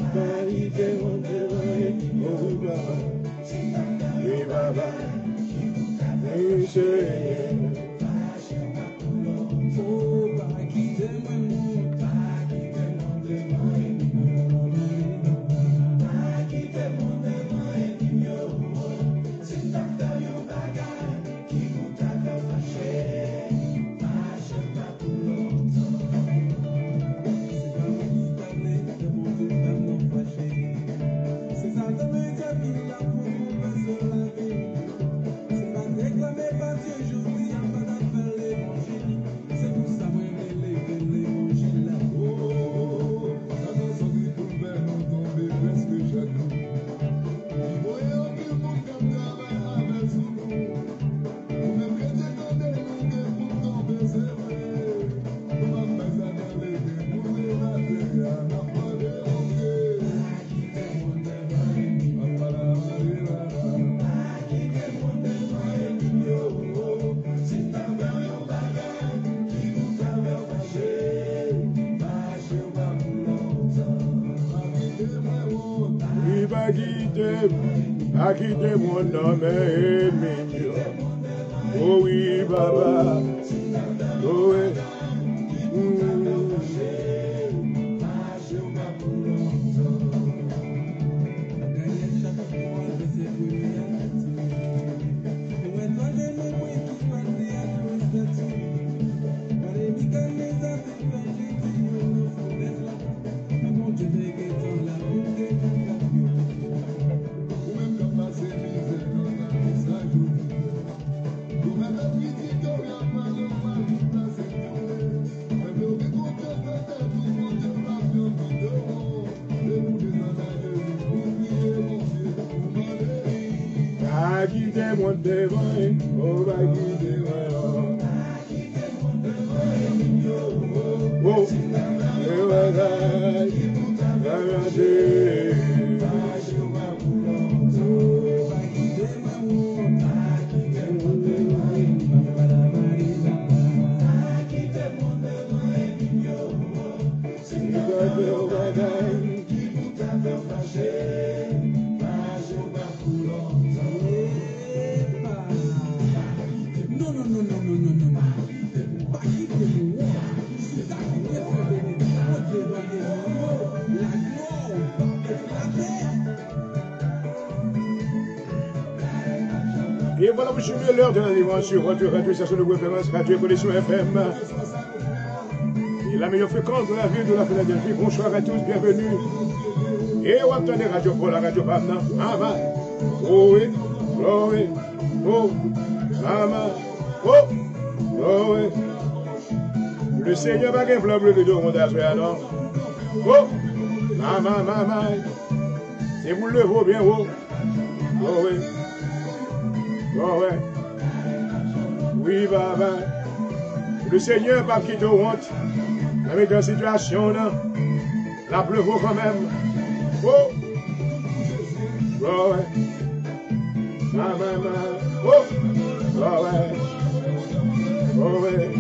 [SPEAKER 1] Akite mon nom est mignon. Oh oui, Baba. Oh oui. Et voilà, monsieur, l'heure de la délivrance sur votre radio station de référence, Radio Connexion FM. Et la meilleure fréquence de la ville de la Philadelphie. Bonsoir à tous, bienvenue. Et on entend Radio pour la radio Pamna. Amen. Oh oui, oh oui, oh, Amen. Oh, oh oui. Le Seigneur va gagner plein bleu de monde à soi, non? Oh, maman, maman. C'est vous le vaut bien haut. Oh oui. Oh ouais. Oui, baba. Le Seigneur va quitter honte. Avec une situation là. La pleuveau quand même. Oh. Oh ouais. Maman. Oh. Oh ouais. Oh ouais.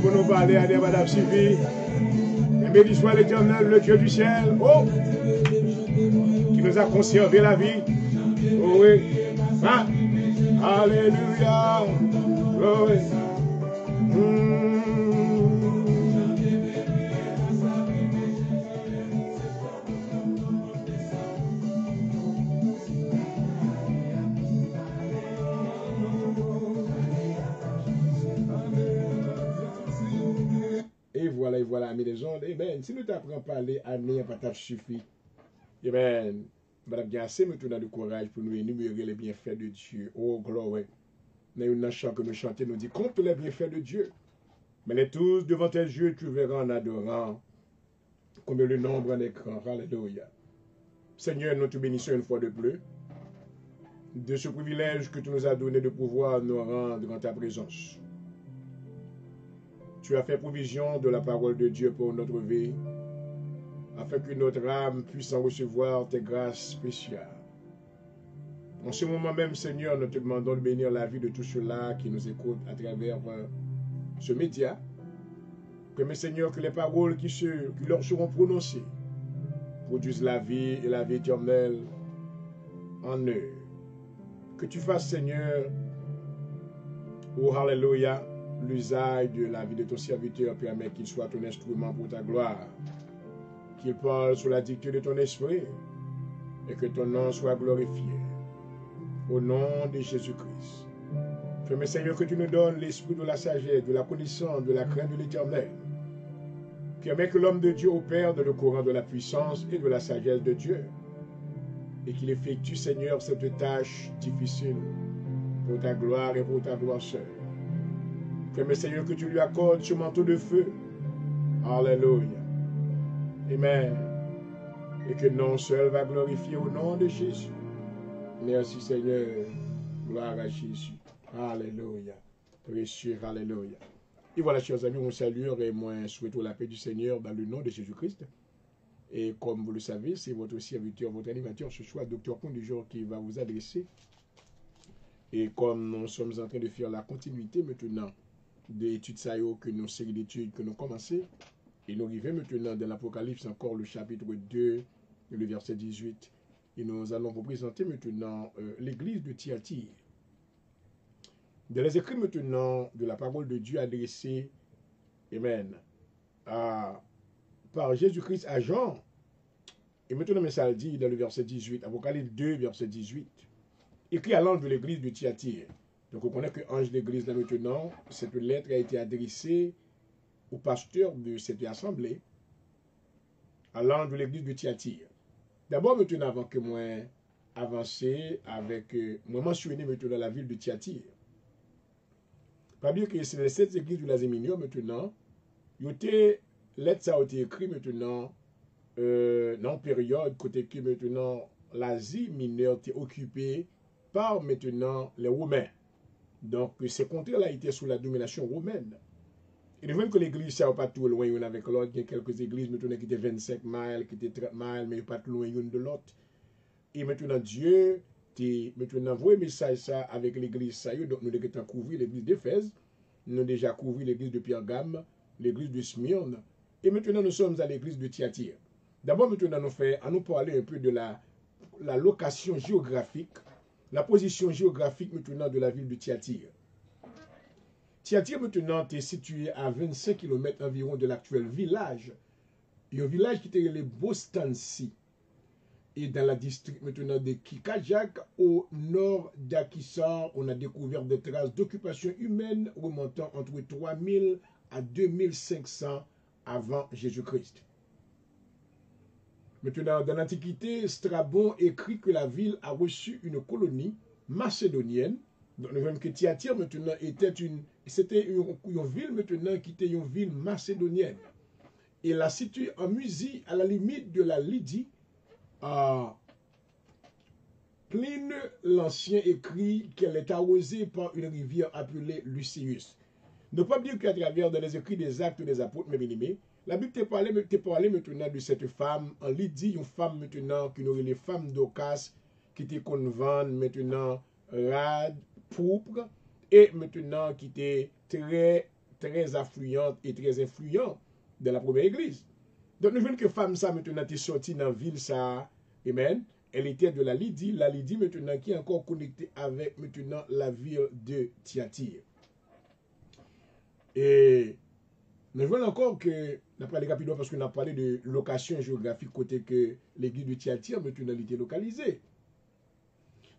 [SPEAKER 1] Pour nous parler à des madame Sylvie. Et béni soit l'Éternel, le Dieu du ciel, oh, qui nous a conservé la vie. Oh oui. Ah. Alléluia. Oh oui. Et voilà, amis des ondes, si nous t'apprenons à parler, année, pas t'a suffi. Madame bien assez, maintenant de courage pour nous énumérer les bienfaits de Dieu. Oh, gloire. Dans une chant que nous chantons, nous dit, compte les bienfaits de Dieu. Mais les tous devant tes yeux, tu verras en adorant, comme le nombre en écran. Alléluia. Seigneur, nous te bénissons une fois de plus, de ce privilège que tu nous as donné de pouvoir nous rendre en ta présence. Tu as fait provision de la parole de Dieu pour notre vie, afin que notre âme puisse en recevoir tes grâces spéciales. En ce moment même, Seigneur, nous te demandons de bénir la vie de tous ceux-là qui nous écoutent à travers ce média. Que, mes Seigneur, que les paroles qui leur seront prononcées produisent la vie et la vie éternelle en eux. Que tu fasses, Seigneur, oh Alléluia, l'usage de la vie de ton serviteur, permet qu'il soit ton instrument pour ta gloire, qu'il parle sous la dictée de ton esprit et que ton nom soit glorifié. Au nom de Jésus-Christ. Fais, Seigneur, que tu nous donnes l'esprit de la sagesse, de la connaissance, de la crainte de l'Éternel. Permets que l'homme de Dieu opère dans le courant de la puissance et de la sagesse de Dieu et qu'il effectue, Seigneur, cette tâche difficile pour ta gloire et pour ta gloire seule. Fais, Seigneur, que tu lui accordes ce manteau de feu. Alléluia. Amen. Et que non seul va glorifier au nom de Jésus. Merci, Seigneur. Gloire à Jésus. Alléluia. Précieux, alléluia. Et voilà, chers amis, on salue et moi souhaitons la paix du Seigneur dans le nom de Jésus-Christ. Et comme vous le savez, c'est votre serviteur, votre animateur ce soir, Dr. Pont du jour, qui va vous adresser. Et comme nous sommes en train de faire la continuité maintenant de l'étude Sayo, que nous série d'études que nous commençons, et nous arrivons maintenant dans l'Apocalypse, encore le chapitre 2, le verset 18. Et nous allons vous présenter maintenant l'église de Thyatire. Dans les écrits maintenant de la parole de Dieu adressée, amen, par Jésus-Christ à Jean. Et maintenant, mais ça le dit dans le verset 18, Apocalypse 2, verset 18, écrit à l'ange de l'église de Thyatire. Donc on connaît que l'ange de l'église là maintenant, cette lettre a été adressée au pasteur de cette assemblée, à l'ange de l'église de Thyatire. D'abord, maintenant, avant que moi avance avec, moi mentionner maintenant la ville de Thyatire. Pas dire que c'est les 7 églises de l'Asie mineure maintenant, lettre ça a été écrit maintenant, dans période, côté qui maintenant, l'Asie mineure était occupée par maintenant les Romains. Donc, ces contrées-là étaient sous la domination romaine. Et de même que l'église, ça n'est pas tout loin l'une avec l'autre. Il y a quelques églises maintenant qui étaient 25 miles, qui étaient 30 miles, mais pas tout loin l'une de l'autre. Et maintenant, Dieu, maintenant, envoyé un message ça avec l'église, ça y est. Donc, nous avons couvert l'église d'Éphèse, nous avons déjà couvert l'église de Pergame, l'église de Smyrne, et maintenant, nous sommes à l'église de Thyatire. D'abord, maintenant, nous parler un peu de la location géographique, la position géographique maintenant de la ville de Thyatire. Thyatire maintenant est situé à 25 km environ de l'actuel village. Il y a un village qui était le Bostansi. Et dans la district maintenant de Kikajak, au nord d'Akissar, on a découvert des traces d'occupation humaine remontant entre 3000 à 2500 avant Jésus-Christ. Maintenant, dans l'Antiquité, Strabon écrit que la ville a reçu une colonie macédonienne. Donc, nous voyons que Thyatire, maintenant, c'était une ville, maintenant, qui était une ville macédonienne. Et la situe en Musie, à la limite de la Lydie. Pline l'Ancien écrit qu'elle est arrosée par une rivière appelée Lucius. Ne pas dire qu'à travers dans les écrits des Actes des Apôtres, mes bien-aimés, la Bible te parlé maintenant de cette femme en Lydie, une femme maintenant qui aurait les femmes d'Ocas, qui était convent maintenant rade, pourpre, et maintenant qui était très, très affluente et très influente de la première église. Donc nous voyons que femme ça maintenant est sortie dans la ville ça, amen. Elle était de la Lydie maintenant qui est encore connectée avec maintenant la ville de Thyatire. Et nous voyons encore que, on a parlé rapidement parce qu'on a parlé de location géographique côté que l'église de Thyatire maintenant était localisée.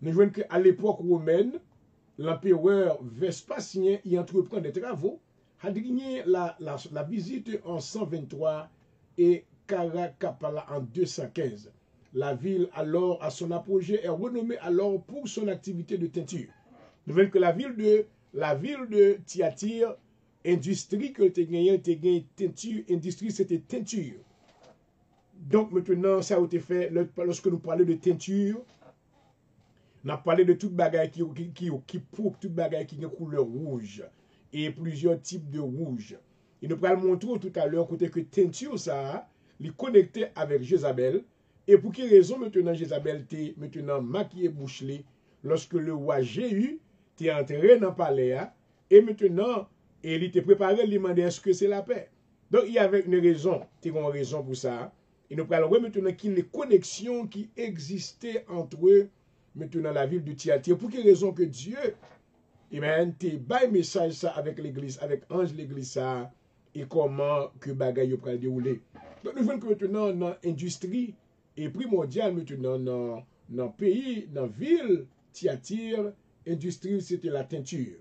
[SPEAKER 1] Nous voyons qu'à l'époque romaine, l'empereur Vespasien y entreprend des travaux, a gagné la visite en 123 et Caracapala en 215. La ville alors à son apogée est renommée alors pour son activité de teinture. Nous voyons que la ville de Thyatire, industrie que tu as gagné teinture, industrie c'était teinture. Donc maintenant ça a été fait lorsque nous parlons de teinture. On a parlé de toute bagaille qui prouve toute bagaille qui a une couleur rouge et plusieurs types de rouge. Et nous allons montrer tout à l'heure côté que teinture ça les connecté avec Jézabel. Et pour quelle raison maintenant Jézabel était maintenant maquillée bouchelée lorsque le roi Jéhu était entré dans le palais et maintenant il était préparé à lui demander est-ce que c'est la paix. Donc il y avait une raison pour ça. Et nous allons voir maintenant qu'il y a les connexions qui existaient entre eux maintenant la ville de Thyatire. Pour quelle raison que Dieu, amen, te bail message ça avec l'église, avec ange l'église ça, et comment que bagaille peut dérouler. Donc nous voyons que maintenant dans l'industrie est primordiale maintenant dans le pays, dans la ville Thyatire, industrie c'était la teinture.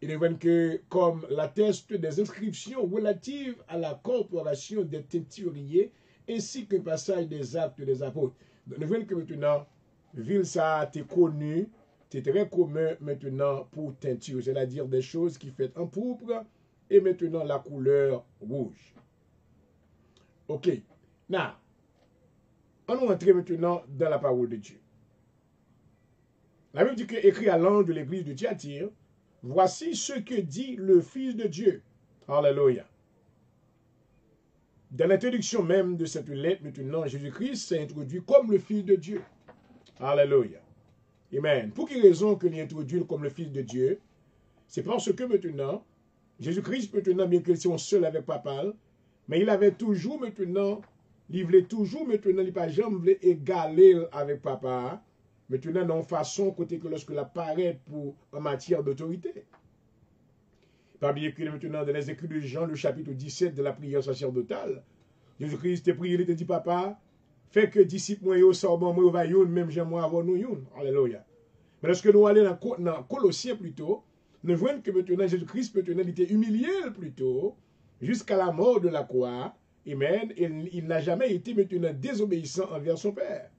[SPEAKER 1] Et nous voyons que comme l'attestent des inscriptions relatives à la corporation des teinturiers ainsi que le passage des actes des apôtres. Donc, nous voyons que maintenant, ville ça a été connue, c'est très commun maintenant pour teinture, c'est-à-dire des choses qui faites en pourpre et maintenant la couleur rouge. Ok, now, on va entrer maintenant dans la parole de Dieu. La Bible dit que écrit à l'ange de l'église de Thyatire, voici ce que dit le Fils de Dieu. Alléluia. Dans l'introduction même de cette lettre, maintenant, Jésus-Christ s'est introduit comme le Fils de Dieu. Alléluia. Amen. Pour quelle raison que l'on introduit comme le Fils de Dieu? C'est parce que maintenant, Jésus-Christ, maintenant, bien qu'il soit seul avec Papa, mais il avait toujours maintenant, il voulait toujours maintenant, il n'a pas jamais égaler avec Papa, maintenant, dans façon, côté que lorsque apparaît en matière d'autorité. Pas bien que maintenant, dans les écrits de Jean, le chapitre 17 de la prière sacerdotale, Jésus-Christ te prié, il te dit, papa, fais que disciples moi yo sorban moi va yon, même j'aime moi avant nous yon. Alléluia. Mais lorsque nous allons dans Colossiens plutôt, nous voyons que maintenant Jésus-Christ maintenant il était humilié plutôt jusqu'à la mort de la croix. Amen. Il n'a jamais été maintenant désobéissant envers son Père.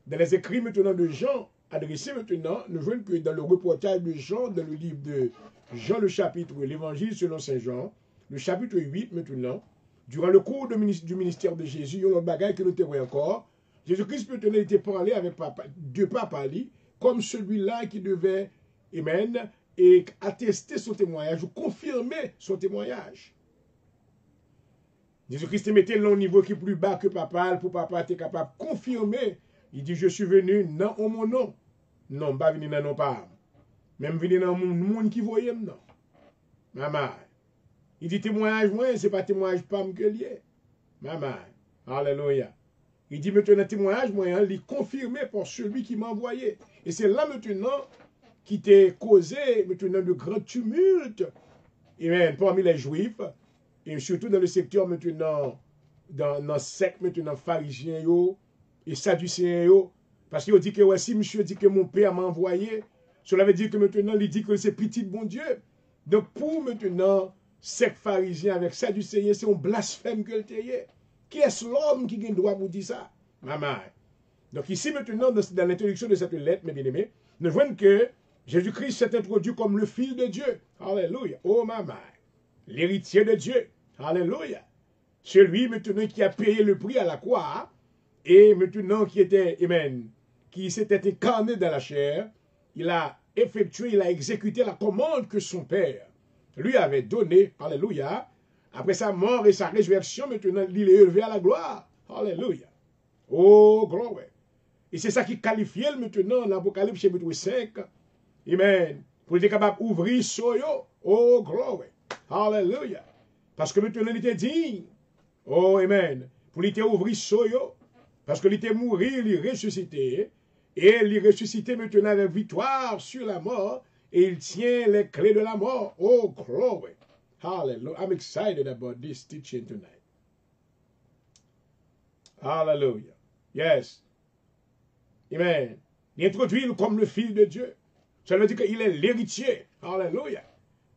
[SPEAKER 1] Dans les écrits maintenant de Jean, adressés maintenant, nous voyons que dans le reportage de Jean, dans le livre de Jean le chapitre, l'évangile selon Saint Jean, le chapitre 8 maintenant, durant le cours du ministère de Jésus, il y a un bagage que nous te voyons encore. Jésus-Christ maintenant était parlé avec papa, de papa lui, comme celui-là qui devait, amen, et attester son témoignage ou confirmer son témoignage. Jésus-Christ mettait le niveau qui est plus bas que papa, pour papa être capable de confirmer. Il dit, je suis venu non en mon nom. Non, pas venu dans non pas. Même venu dans mon monde qui voyait, non. Maman. Il dit, témoignage, moi, ce n'est pas témoignage pas que lié. Maman. Alléluia. Il dit, maintenant, témoignage, moi, il est confirmé par celui qui m'a envoyé. Et c'est là, maintenant, qui t'est causé, maintenant, de grands tumultes, amen, parmi les Juifs, et surtout dans le secteur, maintenant, dans le secte, maintenant, pharisiens, yo, et sadducéens, yo, parce qu'il dit que, ouais, si monsieur dit que mon père m'a envoyé, cela veut dire que maintenant, il dit que c'est petit bon Dieu. Donc, pour maintenant, secte pharisien avec sadducéens, c'est un blasphème que le tayé. Qui est l'homme qui a le droit pour dire ça? Maman. Donc ici maintenant, dans l'introduction de cette lettre, mes bien-aimés, nous voyons que Jésus-Christ s'est introduit comme le Fils de Dieu. Alléluia. Oh maman. L'héritier de Dieu. Alléluia. Celui maintenant qui a payé le prix à la croix et maintenant qui était, amen, qui s'était incarné dans la chair, il a effectué, il a exécuté la commande que son Père lui avait donnée. Alléluia. Après sa mort et sa résurrection, maintenant, il est élevé à la gloire. Alléluia. Oh, gloire. Et c'est ça qui qualifie maintenant l'Apocalypse chapitre 5. Amen. Pour être capable d'ouvrir soyo. Oh, gloire. Alléluia. Parce que maintenant, il était digne. Oh, amen. Pour il ouvrir soyo. Parce que il était mort, il ressuscité. Et il ressuscité maintenant avec victoire sur la mort. Et il tient les clés de la mort. Oh, gloire. Hallelujah. I'm excited about this teaching tonight. Hallelujah. Yes. Amen. Il introduit comme le Fils de Dieu. Ça veut dire qu'il est l'héritier. Hallelujah.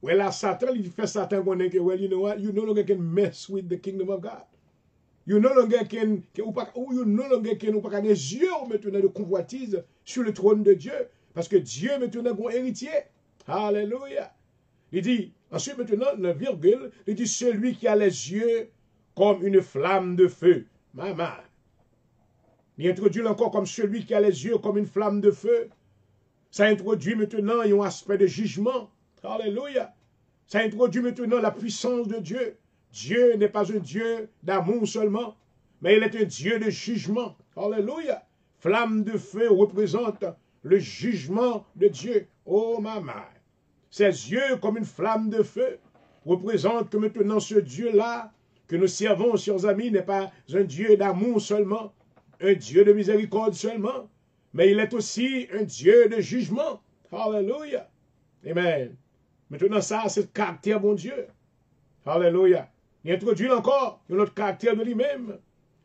[SPEAKER 1] Well, là, Satan, il fait Satan connaître que, well, you know what? You no longer can mess with the kingdom of God. You no longer can, ou pas des yeux maintenant de convoitise sur le trône de Dieu. Parce que Dieu maintenant est un héritier. Hallelujah. Il dit, ensuite maintenant, le virgule, il dit, celui qui a les yeux comme une flamme de feu. Maman. Il introduit encore comme celui qui a les yeux comme une flamme de feu. Ça introduit maintenant un aspect de jugement. Alléluia. Ça introduit maintenant la puissance de Dieu. Dieu n'est pas un Dieu d'amour seulement, mais il est un Dieu de jugement. Alléluia. Flamme de feu représente le jugement de Dieu. Oh maman. Ses yeux comme une flamme de feu représentent que maintenant ce Dieu-là que nous servons, chers amis, n'est pas un Dieu d'amour seulement, un Dieu de miséricorde seulement, mais il est aussi un Dieu de jugement. Alléluia. Amen. Maintenant ça, c'est le caractère bon Dieu. Alléluia. Il introduit encore notre caractère de lui-même.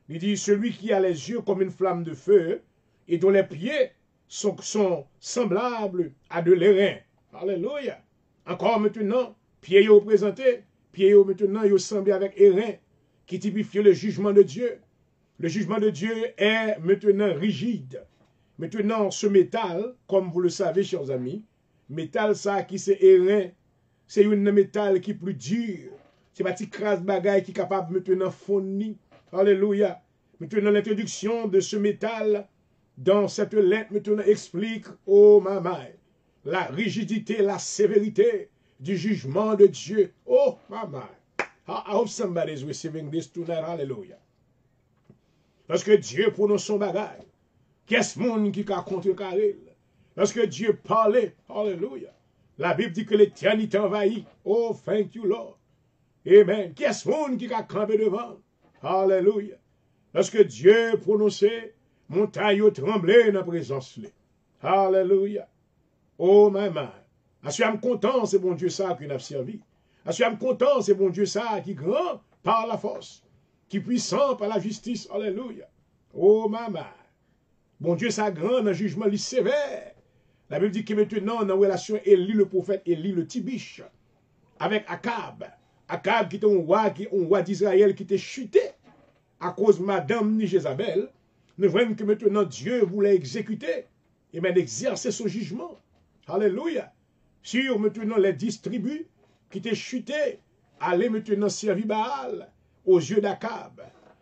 [SPEAKER 1] Il dit, celui qui a les yeux comme une flamme de feu et dont les pieds sont semblables à de l'airain. Alléluia. Encore maintenant, pieds représentés, pieds maintenant, ils semblent avec airain, qui typifie le jugement de Dieu. Le jugement de Dieu est maintenant rigide. Maintenant, ce métal, comme vous le savez, chers amis, métal ça qui c'est airain, c'est une métal qui est plus dur. C'est pas petit crasse bagaille qui est capable maintenant fournir. Alléluia. Maintenant, l'introduction de ce métal dans cette lettre maintenant explique, oh maman, la rigidité, la sévérité du jugement de Dieu. Oh, maman. I hope somebody is receiving this tonight. Hallelujah. Parce que Dieu prononce son bagage. Qu'est-ce monde qui a contrecarré? Parce que Dieu parlait. Hallelujah. La Bible dit que l'éternité envahit. Oh, thank you, Lord. Amen. Qu'est-ce monde qui a campé devant? Hallelujah. Parce que Dieu prononçait, montagne tremblait dans la présence. Hallelujah. Oh, maman. Je suis content, c'est bon Dieu ça qui n'a servi. Je suis content, c'est bon Dieu ça qui est grand par la force, qui est puissant par la justice. Alléluia. Oh, maman. Bon Dieu ça grand dans le jugement, il est sévère. La Bible dit que maintenant, dans la relation Élie le prophète, Élie le Tibiche, avec Akab. Akab qui était un roi d'Israël qui était chuté à cause de Madame ni Jézabel. Nous voyons que maintenant Dieu voulait exécuter et même exercer son jugement. Alléluia. Sur maintenant les 10 tribus qui étaient chutées, allaient maintenant servir Baal. aux yeux d'Akab.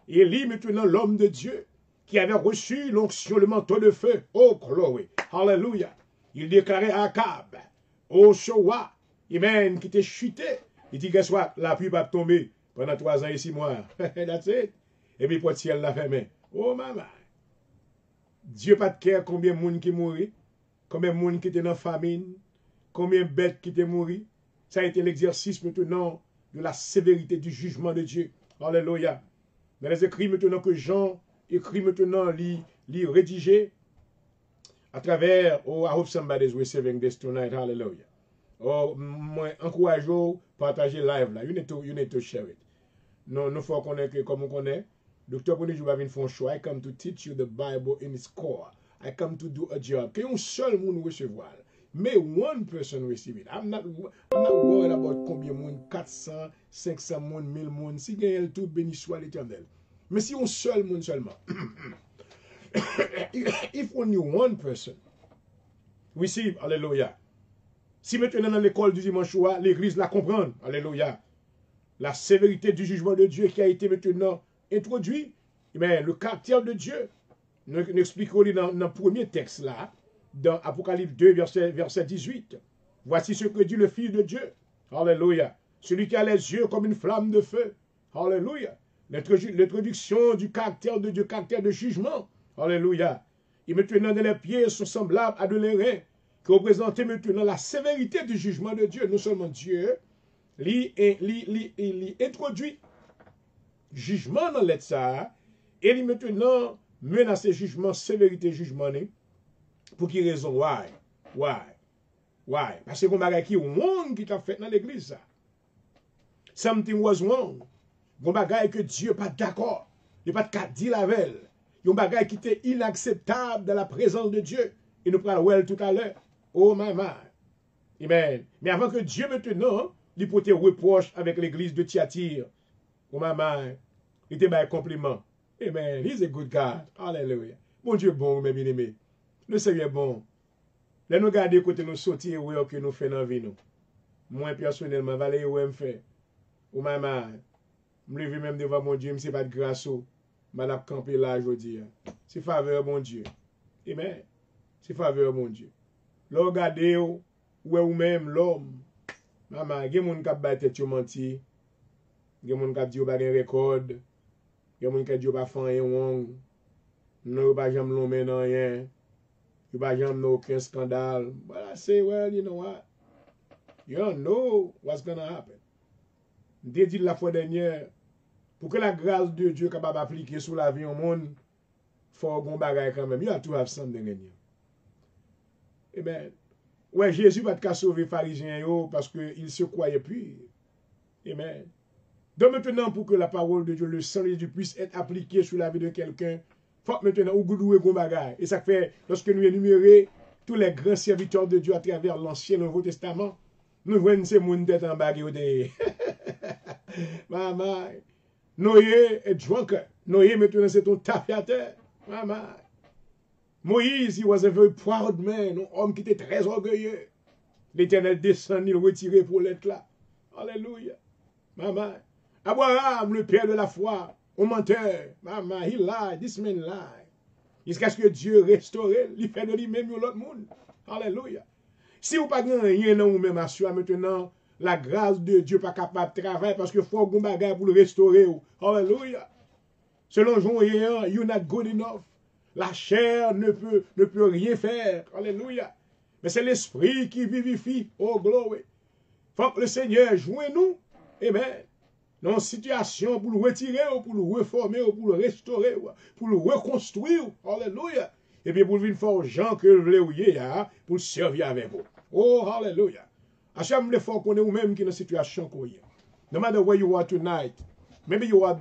[SPEAKER 1] Élie, maintenant l'homme de Dieu, qui avait reçu l'onction, le manteau de feu. Oh, glory. Hallelujah. Il déclarait à Akab, oh, Showa, Amen, qui était chuté. Il dit, guess what? La pluie va tomber pendant 3 ans et 6 mois. That's it. Et puis, pour le ciel, la fermé. Oh, maman. Dieu pas de care combien de monde qui mourit, combien de monde qui était dans la famine, combien de bêtes qui étaient mourir. Ça a été l'exercice maintenant de la sévérité du jugement de Dieu. Alléluia. Dans les écrits maintenant que Jean écrit maintenant, lit rédigé à travers, oh, I hope somebody's receiving this tonight. Hallelujah. Oh, moi, encourage-vous, partagez live là. You need to share it. Nous faut connaître que, comme on connaît, Docteur Bonnie Jouba vient faire un choix. I come to teach you the Bible in its core. I come to do a job. Que un seul monde recevoir. May one person receive it. I'm not worried about combien de monde, 400, 500 monde, 1000 monde. Si gagne tout, béni soit l'Éternel. Mais si un seul monde seulement. If only one person receive, alléluia. Si maintenant dans l'école du dimanche soir, l'église la comprend, alléluia. La sévérité du jugement de Dieu qui a été maintenant introduit, mais le caractère de Dieu, nous expliquons dans le premier texte là, dans Apocalypse 2, verset 18. Voici ce que dit le Fils de Dieu. Alléluia. Celui qui a les yeux comme une flamme de feu. Alléluia. L'introduction du caractère de Dieu, caractère de jugement. Alléluia. Et maintenant, les pieds sont semblables à de l'airain, qui représentent maintenant la sévérité du jugement de Dieu. Non seulement Dieu, il introduit jugement dans l'être ça, et il maintenant menace ce jugement, sévérité jugement, pour qui raison? Why? Parce que vous avez qui wrong qui t'a fait dans l'église ça. Something was wrong. Vous avez que Dieu pas d'accord. Il pas de dire la veille. Il y a un bagage qui était inacceptable dans la présence de Dieu. Et nous parlons well tout à l'heure. Oh my my. Amen. Mais avant que Dieu maintenant, il peut te reproche avec l'église de Thyatire. Oh my my. Il était un compliment. Amen. He's a good God. Hallelujah. Bon Dieu bon, mes bien-aimés. Le Seigneur est bon. Là, nous regardons côté nous sortir où que nous faisons dans la vie. Moi, personnellement, je vais aller faire. Oh my my. Je me lève même devant mon Dieu, je ne sais pas de grâce. Je vais camper là aujourd'hui. C'est faveur, mon Dieu. Amen. C'est faveur, mon Dieu. Là, regardez où ou même l'homme. Maman, il y a des gens qui ont tête menti. Il y a des gens qui ont dit qu'ils n'ont pas de record. Il y a des gens qui ont dit qu'ils n'ont pas fait rien. Ils n'ont pas jamais l'homme dans rien. Ils n'ont pas jamais aucun scandale. But I say, well, you know what? You don't know what's going to happen. Je dit la fois dernière, pour que la grâce de Dieu soit capable d'appliquer sur la vie au monde, il faut un bagage quand même. You have to have something in you. Amen. Ouais, Jésus va te sauver les pharisiens parce qu'il se croyait pur. Amen. Donc maintenant, pour que la parole de Dieu, le sang de Dieu puisse être appliqué sur la vie de quelqu'un, il faut maintenant ou goudouer un bagage. Et ça fait, lorsque nous énumérons tous les grands serviteurs de Dieu à travers l'Ancien et le Nouveau Testament, nous voyons ces gens tête en bague. Maman, Noé est drunk. Noé maintenant c'est un tafiateur. Maman. Moïse, he was a very proud man, un homme qui était très orgueilleux. L'Éternel descend, il retiré pour l'être là. Alléluia. Maman. Abraham, le père de la foi, un menteur. Maman, he lied, this man lied. Jusqu'à ce que Dieu restaure, il fait de lui-même l'autre monde. Alléluia. Si vous n'avez pas rien dans vous-même, assure maintenant, la grâce de Dieu pas capable de travailler parce qu'il faut un bagage pour le restaurer. Alléluia. Selon Jean, you're not good enough. La chair ne peut rien faire. Alléluia. Mais c'est l'esprit qui vivifie. Oh, glory. Faut que le Seigneur joue nous. Amen. Dans une situation pour le retirer, pour le reformer, pour le restaurer, pour le reconstruire. Alléluia. Et puis pour venir faire gens que vous voulez, pour le servir avec vous. Oh, hallelujah. À chaque fois qu'on est ou même qui est dans une situation qu'on est. No matter where you are tonight, maybe you are at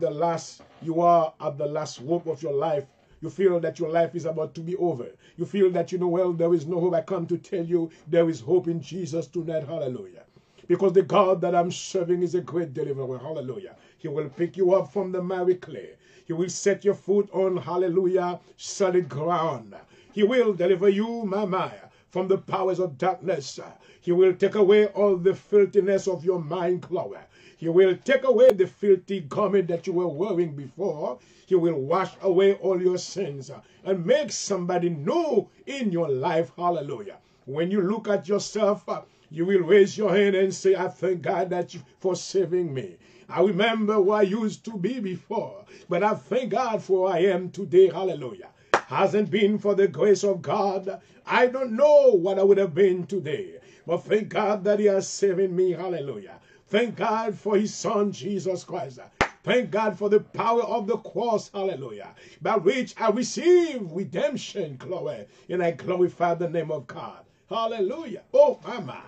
[SPEAKER 1] the last hope of your life. You feel that your life is about to be over. You feel that, you know, well, there is no hope. I come to tell you there is hope in Jesus tonight. Hallelujah. Because the God that I'm serving is a great deliverer. Hallelujah. He will pick you up from the miry clay. He will set your foot on, hallelujah, solid ground. He will deliver you, mama, from the powers of darkness. He will take away all the filthiness of your mind, Chloe. He will take away the filthy garment that you were wearing before. He will wash away all your sins and make somebody new in your life. Hallelujah. When you look at yourself, you will raise your hand and say, I thank God for saving me. I remember who I used to be before, but I thank God for who I am today. Hallelujah. Hasn't been for the grace of God, I don't know what I would have been today. But thank God that He has saved me. Hallelujah. Thank God for His Son, Jesus Christ. Thank God for the power of the cross. Hallelujah. By which I receive redemption, Chloe, and I glorify the name of God. Hallelujah. Oh, my mind.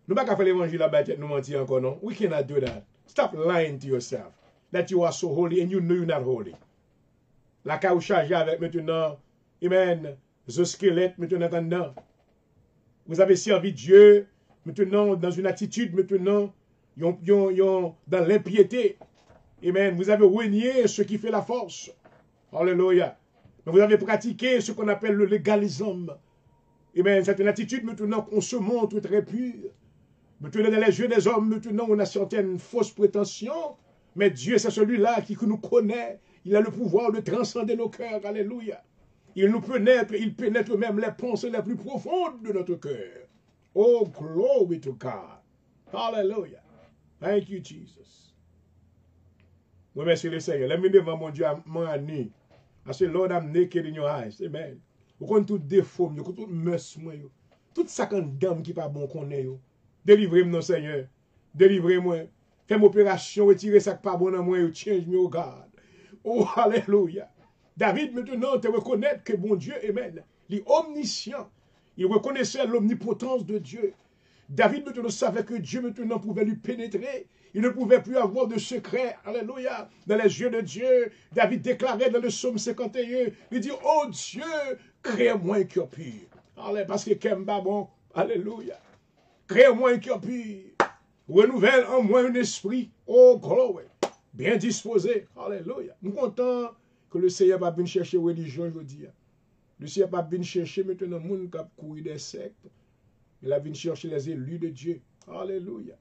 [SPEAKER 1] Nous ne pouvons pas faire l'évangile à bâtir nous mentir encore, non? We cannot do that. Stop lying to yourself that you are so holy and you know you're not holy. La ka ou chargé avec maintenant, amen, ce squelette maintenant. Vous avez servi Dieu maintenant dans une attitude maintenant, dans l'impiété. Amen. Vous avez renié ce qui fait la force. Alléluia. Mais vous avez pratiqué ce qu'on appelle le légalisme. Amen. C'est une attitude maintenant qu'on se montre très pure. Maintenant, dans les yeux des hommes, maintenant, on a certaines fausses prétentions. Mais Dieu, c'est celui-là qui nous connaît. Il a le pouvoir de transcender nos cœurs. Alléluia. Il nous pénètre, il pénètre même les pensées les plus profondes de notre cœur. Oh, glory to God. Hallelujah. Thank you, Jesus. Moi, merci le Seigneur. Let me devant mon Dieu, mon nu. I say, Lord, I'm naked in your eyes. Amen. Vous connaissez tout défaut, vous connaissez tout mœurs, tout ça quand dame qui pas bon qu'on est. Délivrez-moi, Seigneur. Délivrez-moi. Fais-moi opération, retirez ça qui pas bon dans moi, change me, oh God. Oh, alléluia. David, maintenant, te reconnaître que bon Dieu, amen, il est omniscient. Il reconnaissait l'omnipotence de Dieu. David, maintenant, savait que Dieu, maintenant, pouvait lui pénétrer. Il ne pouvait plus avoir de secret, alléluia, dans les yeux de Dieu. David déclarait dans le psaume 51, il dit, oh Dieu, crée-moi un cœur pur. Allez, parce que Kemba, bon, alléluia. Crée-moi un cœur pur. Renouvelle en moi un esprit, oh glory, bien disposé, alléluia. Nous sommes contents que le Seigneur va venir chercher religion, je veux dire. Le Seigneur va venir chercher maintenant le monde qui a couru des sectes. Il a venu chercher les élus de Dieu. Alléluia.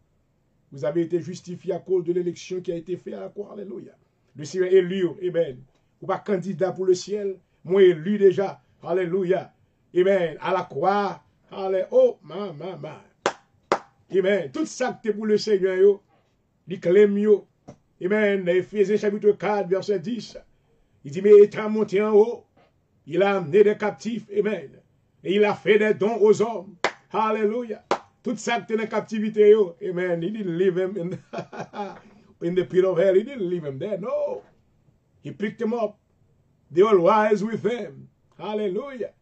[SPEAKER 1] Vous avez été justifiés à cause de l'élection qui a été faite à la croix. Alléluia. Le Seigneur élu. Amen. Vous pas candidat pour le ciel. Moi élu déjà. Alléluia. Amen. À la croix. Alléluia. Oh, ma. Amen. Tout ça que pour le Seigneur, yo. Il clame yo. Amen. Éphésiens chapitre 4, verset 10. Il dit, mais étant monté en haut, il a amené des captifs. Amen. Et il a fait des dons aux hommes. Hallelujah. Tout ça qui est dans la captivité, yo. Amen. He didn't leave him in the pit of hell. He didn't leave him there. No. He picked him up. They all rise with him. Hallelujah.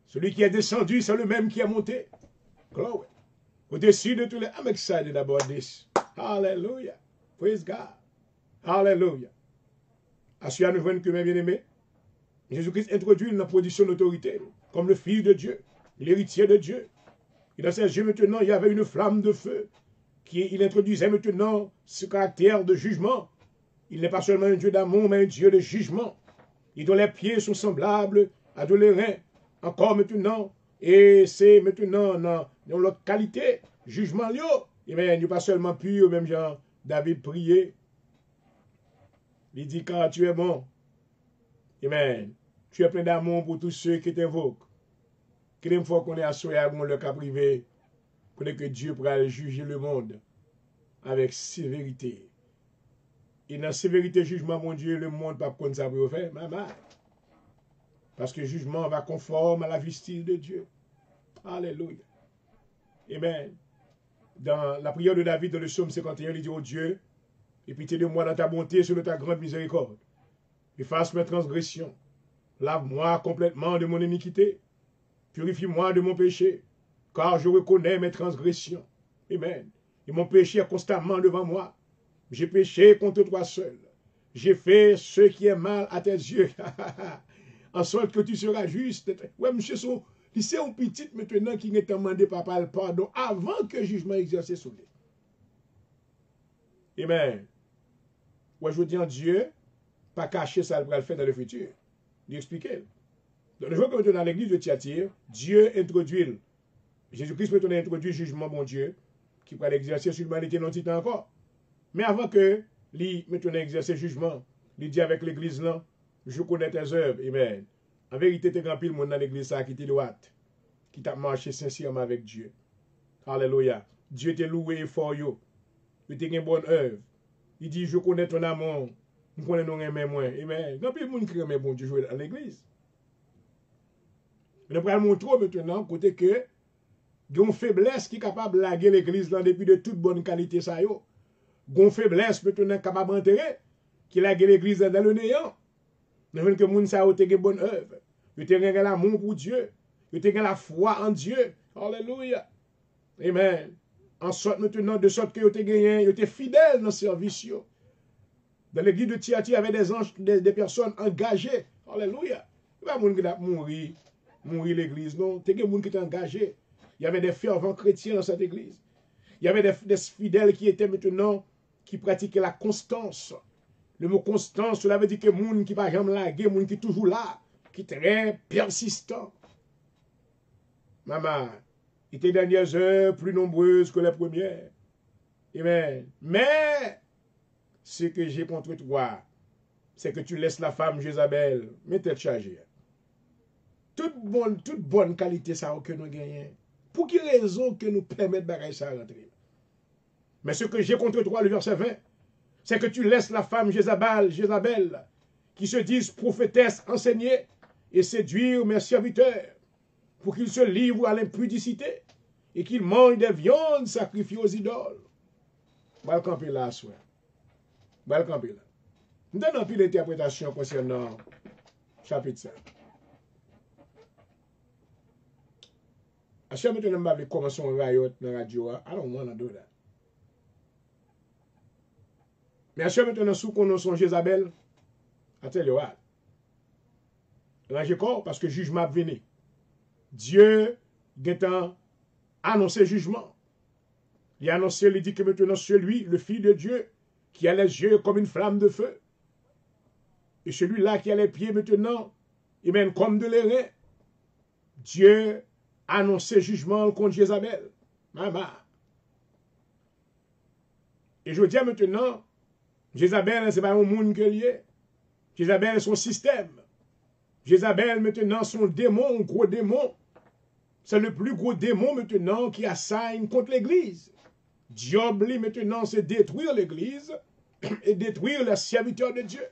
[SPEAKER 1] Celui qui est descendu, c'est le même qui est monté. Glory. Au-dessus de tous les... I'm excited about this. Hallelujah. Praise God. Hallelujah. Assurez à nous que mes bien-aimés, Jésus-Christ introduit une position d'autorité comme le Fils de Dieu, l'héritier de Dieu. Et dans ses yeux maintenant, il y avait une flamme de feu. Il introduisait maintenant ce caractère de jugement. Il n'est pas seulement un Dieu d'amour, mais un Dieu de jugement. Et dont les pieds sont semblables à de l'airain. Encore maintenant, et c'est maintenant dans l'autre qualité, jugement lié. Et bien, il n'est pas seulement pur, même genre David priait. Il dit, car tu es bon. Amen. Tu es plein d'amour pour tous ceux qui t'invoquent. Quelle fois qu'on est assuré à le cas privé, pour que Dieu pourra juger le monde avec sévérité. Et dans sévérité, jugement, mon Dieu, le monde pas comme ça pour faire, maman. Parce que le jugement va conforme à la justice de Dieu. Alléluia. Amen. Dans la prière de David, dans le psaume 51, il dit, oh Dieu, et pitié de moi dans ta bonté, selon ta grande miséricorde. Efface mes transgressions. Lave-moi complètement de mon iniquité. Purifie-moi de mon péché, car je reconnais mes transgressions. Amen. Et mon péché est constamment devant moi. J'ai péché contre toi seul. J'ai fait ce qui est mal à tes yeux. En sorte que tu seras juste. Ouais, monsieur, c'est un petit maintenant qui n'est demandé papa le pardon avant que le jugement exercé sur lui. Amen. Ouais, je dis en Dieu, pas cacher ça, il va le faire dans le futur. Lui expliquer. Donc, je vois que maintenant, dans l'église de Thyatire, Dieu introduit, Jésus-Christ maintenant introduit le jugement, bon Dieu, qui va l'exercer sur l'humanité non titre encore. Mais avant que lui maintenant exercer jugement, il dit avec l'église là, je connais tes œuvres, amen. En vérité, tu grand pile monde dans l'église ça qui te droite, qui t'a marché sincèrement avec Dieu. Alléluia. Dieu t'a loué fort yo. Il t'a une bonne œuvre. Il dit je connais ton amour, je connais non aimer moi. Amen. Grand pile monde qui aime bon Dieu jouer dans l'église. Mais nous allons montrer maintenant côté que il y a une faiblesse qui est capable de laguer l'église là depuis de toute bonne qualité ça yo. Il y a une faiblesse maintenant capable d'enterrer qui lague l'église dans le néant. Nous voulons que les gens aient une bonne œuvre. Ils aient l'amour pour Dieu. Ils aient la foi en Dieu. Alléluia. Amen. En sorte maintenant, de sorte que ils étaient fidèles dans le service. Dans l'église de Thyatire, il y avait des anges, des personnes engagées. Alléluia. Il n'y a pas de gens qui mourir l'église, non. Il y a des gens qui étaient engagés. Il y avait des fervents chrétiens dans cette église. Il y avait des fidèles qui étaient maintenant, qui pratiquaient la constance. Le mot constance, cela veut dire que les gens qui ne pas jamais laguer, les gens qui sont toujours là, qui sont très persistants. Maman, et tes dernières heures plus nombreuses que les premières. Amen. Mais, ce que j'ai contre toi, c'est que tu laisses la femme Jézabel, mais t'es chargé. Toute bonne qualité ça que nous gagnons. Pour quelle raison que nous permettons de ça rentrer? Mais ce que j'ai contre toi, le verset 20, c'est que tu laisses la femme Jézabel, qui se disent prophétesse, enseigner et séduire mes serviteurs, pour qu'ils se livrent à l'impudicité et qu'ils mangent des viandes sacrifiées aux idoles. Va le camper là, soir. Va le camper là. Nous donnons plus d'interprétation concernant chapitre 5. À chaque fois que nous avons commencé un riot dans la radio, I don't want to do that. Mais à chaque fois que nous avons connaissons Jézabel, I tell you what. Rangez corps parce que le jugement est venu. Dieu a annoncé jugement. Il a annoncé, il dit que maintenant celui, le Fils de Dieu, qui a les yeux comme une flamme de feu, et celui-là qui a les pieds maintenant, il mène comme de l'airain. Dieu a annoncé jugement contre Jézabel. Maman. Et je dis maintenant, Jézabel, ce n'est pas un monde que lié. Jézabel, son système. Jézabel, maintenant, son démon, un gros démon. C'est le plus gros démon maintenant qui assaille contre l'Église. Diable, maintenant, c'est détruire l'Église et détruire les serviteurs de Dieu.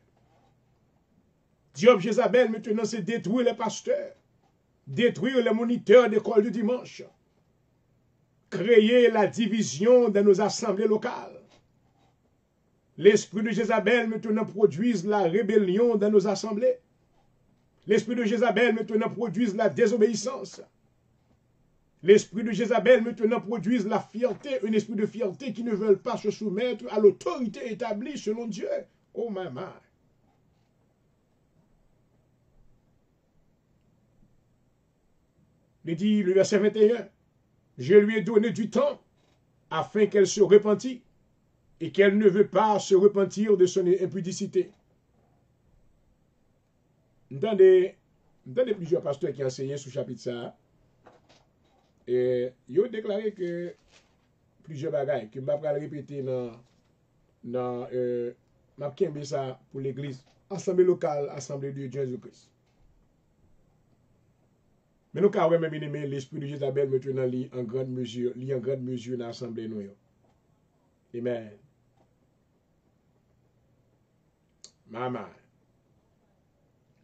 [SPEAKER 1] Diable, Jézabel, maintenant, c'est détruire les pasteurs, détruire les moniteurs d'école du dimanche, créer la division dans nos assemblées locales. L'esprit de Jézabel, maintenant, produise la rébellion dans nos assemblées. L'esprit de Jézabel, maintenant, produise la désobéissance. L'esprit de Jézabel, maintenant, produise la fierté, un esprit de fierté qui ne veut pas se soumettre à l'autorité établie selon Dieu. Oh, maman. Il dit, le verset 21, je lui ai donné du temps afin qu'elle se repentît et qu'elle ne veut pas se repentir de son impudicité. Entendez plusieurs pasteurs qui enseignaient sous chapitre ça. Et ils ont déclaré que plusieurs bagailles, que je vais répéter dans ça pour l'église, assemblée locale, assemblée de Dieu Jésus-Christ. Mais nous, quand même, bien aimé, l'esprit de Jézabel maintenant lit en grande mesure dans l'assemblée nous. Amen. Maman.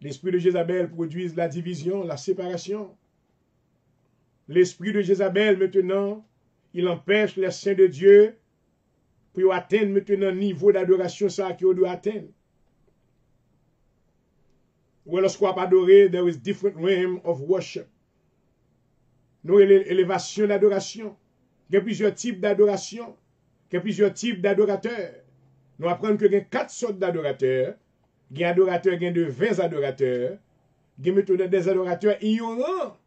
[SPEAKER 1] L'esprit de Jézabel produit la division, la séparation. L'esprit de Jézabel, maintenant, il empêche les saints de Dieu pour atteindre maintenant le niveau d'adoration qu'ils doivent atteindre. Ou lorsqu'on va adorer, there is different realm of worship. Nous avons l'élévation d'adoration. Il y a plusieurs types d'adoration. Il y a plusieurs types d'adorateurs. Nous apprenons qu'il y a 4 sortes d'adorateurs. Il y a adorateurs, il y a de 20 adorateurs. Il y a maintenant des adorateurs ignorants.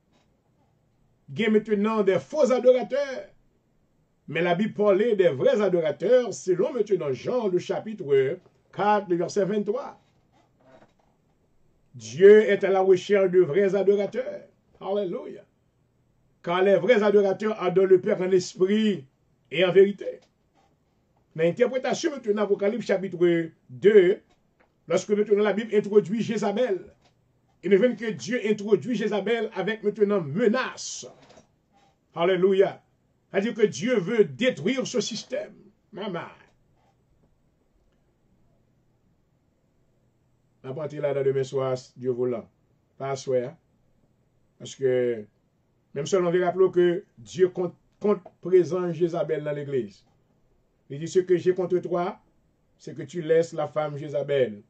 [SPEAKER 1] Il y a maintenant des faux adorateurs. Mais la Bible parlait des vrais adorateurs selon maintenant Jean, le chapitre 4, le verset 23. Dieu est à la recherche de vrais adorateurs. Alléluia. Car les vrais adorateurs adorent le Père en esprit et en vérité. L'interprétation maintenant, Apocalypse chapitre 2, lorsque maintenant la Bible introduit Jézabel, il ne vient que Dieu introduit Jézabel avec maintenant menace. Alléluia. C'est-à-dire que Dieu veut détruire ce système. Maman. À partir là, demain soir, Dieu voulant. Pas à souhait. Parce que, même si on veut rappeler que Dieu compte présent Jézabel dans l'église. Il dit, ce que j'ai contre toi, c'est que tu laisses la femme Jézabel,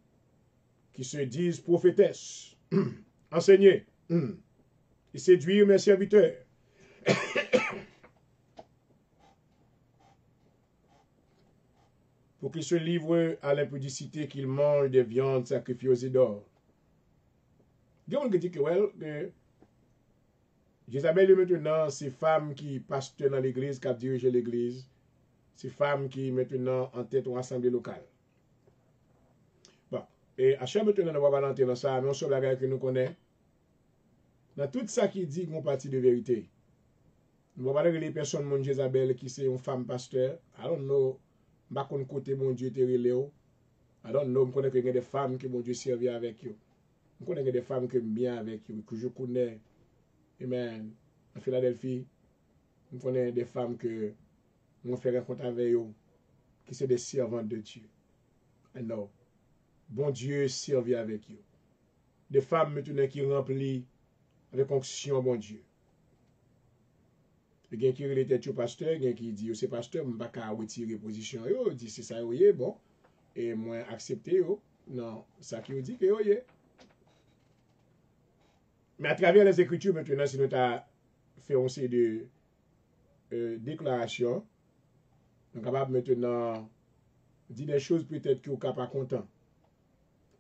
[SPEAKER 1] qui se disent prophétesse, enseigner, et séduire mes serviteurs. Pour qu'ils se livrent à l'impudicité, qu'ils mangent des viandes sacrifiées aux idoles. Il y a qui dit que, Jézabel, maintenant, c'est femmes qui pasteur dans l'église, qui dirigent l'église, c'est femmes qui, maintenant, en tête une assemblée locale. Bon, et à chaque maintenant, on va pas entrer dans ça, mais on se bagage que nous connaissons. Dans tout ça qui dit qu'on partie de vérité. On va pas parler les personnes, mon Jézabel, qui c'est une femme pasteur. I don't know. Je ne sais pas côté mon Dieu te relève. I don't know. Je connais que y a des femmes que mon Dieu servi avec eux. Je connais que des femmes que bien avec eux, que je connais. Amen. En Philadelphie, je connais des femmes que je fais rencontrer avec eux, qui sont des servantes de Dieu. I know. Bon Dieu servi avec eux. Des femmes maintenant qui remplissent avec onction, bon Dieu. Il y a qui relève au pasteur, il y a qui dit, c'est pasteur, je ne vais pas retirer position. Il dit, c'est ça, oui, bon. Et moi, accepter, non, ça qui dit que oui. Mais à travers les Écritures, maintenant, si nous avons fait une série de déclarations, nous sommes capables maintenant de dire des choses peut-être que vous n'êtes pas content.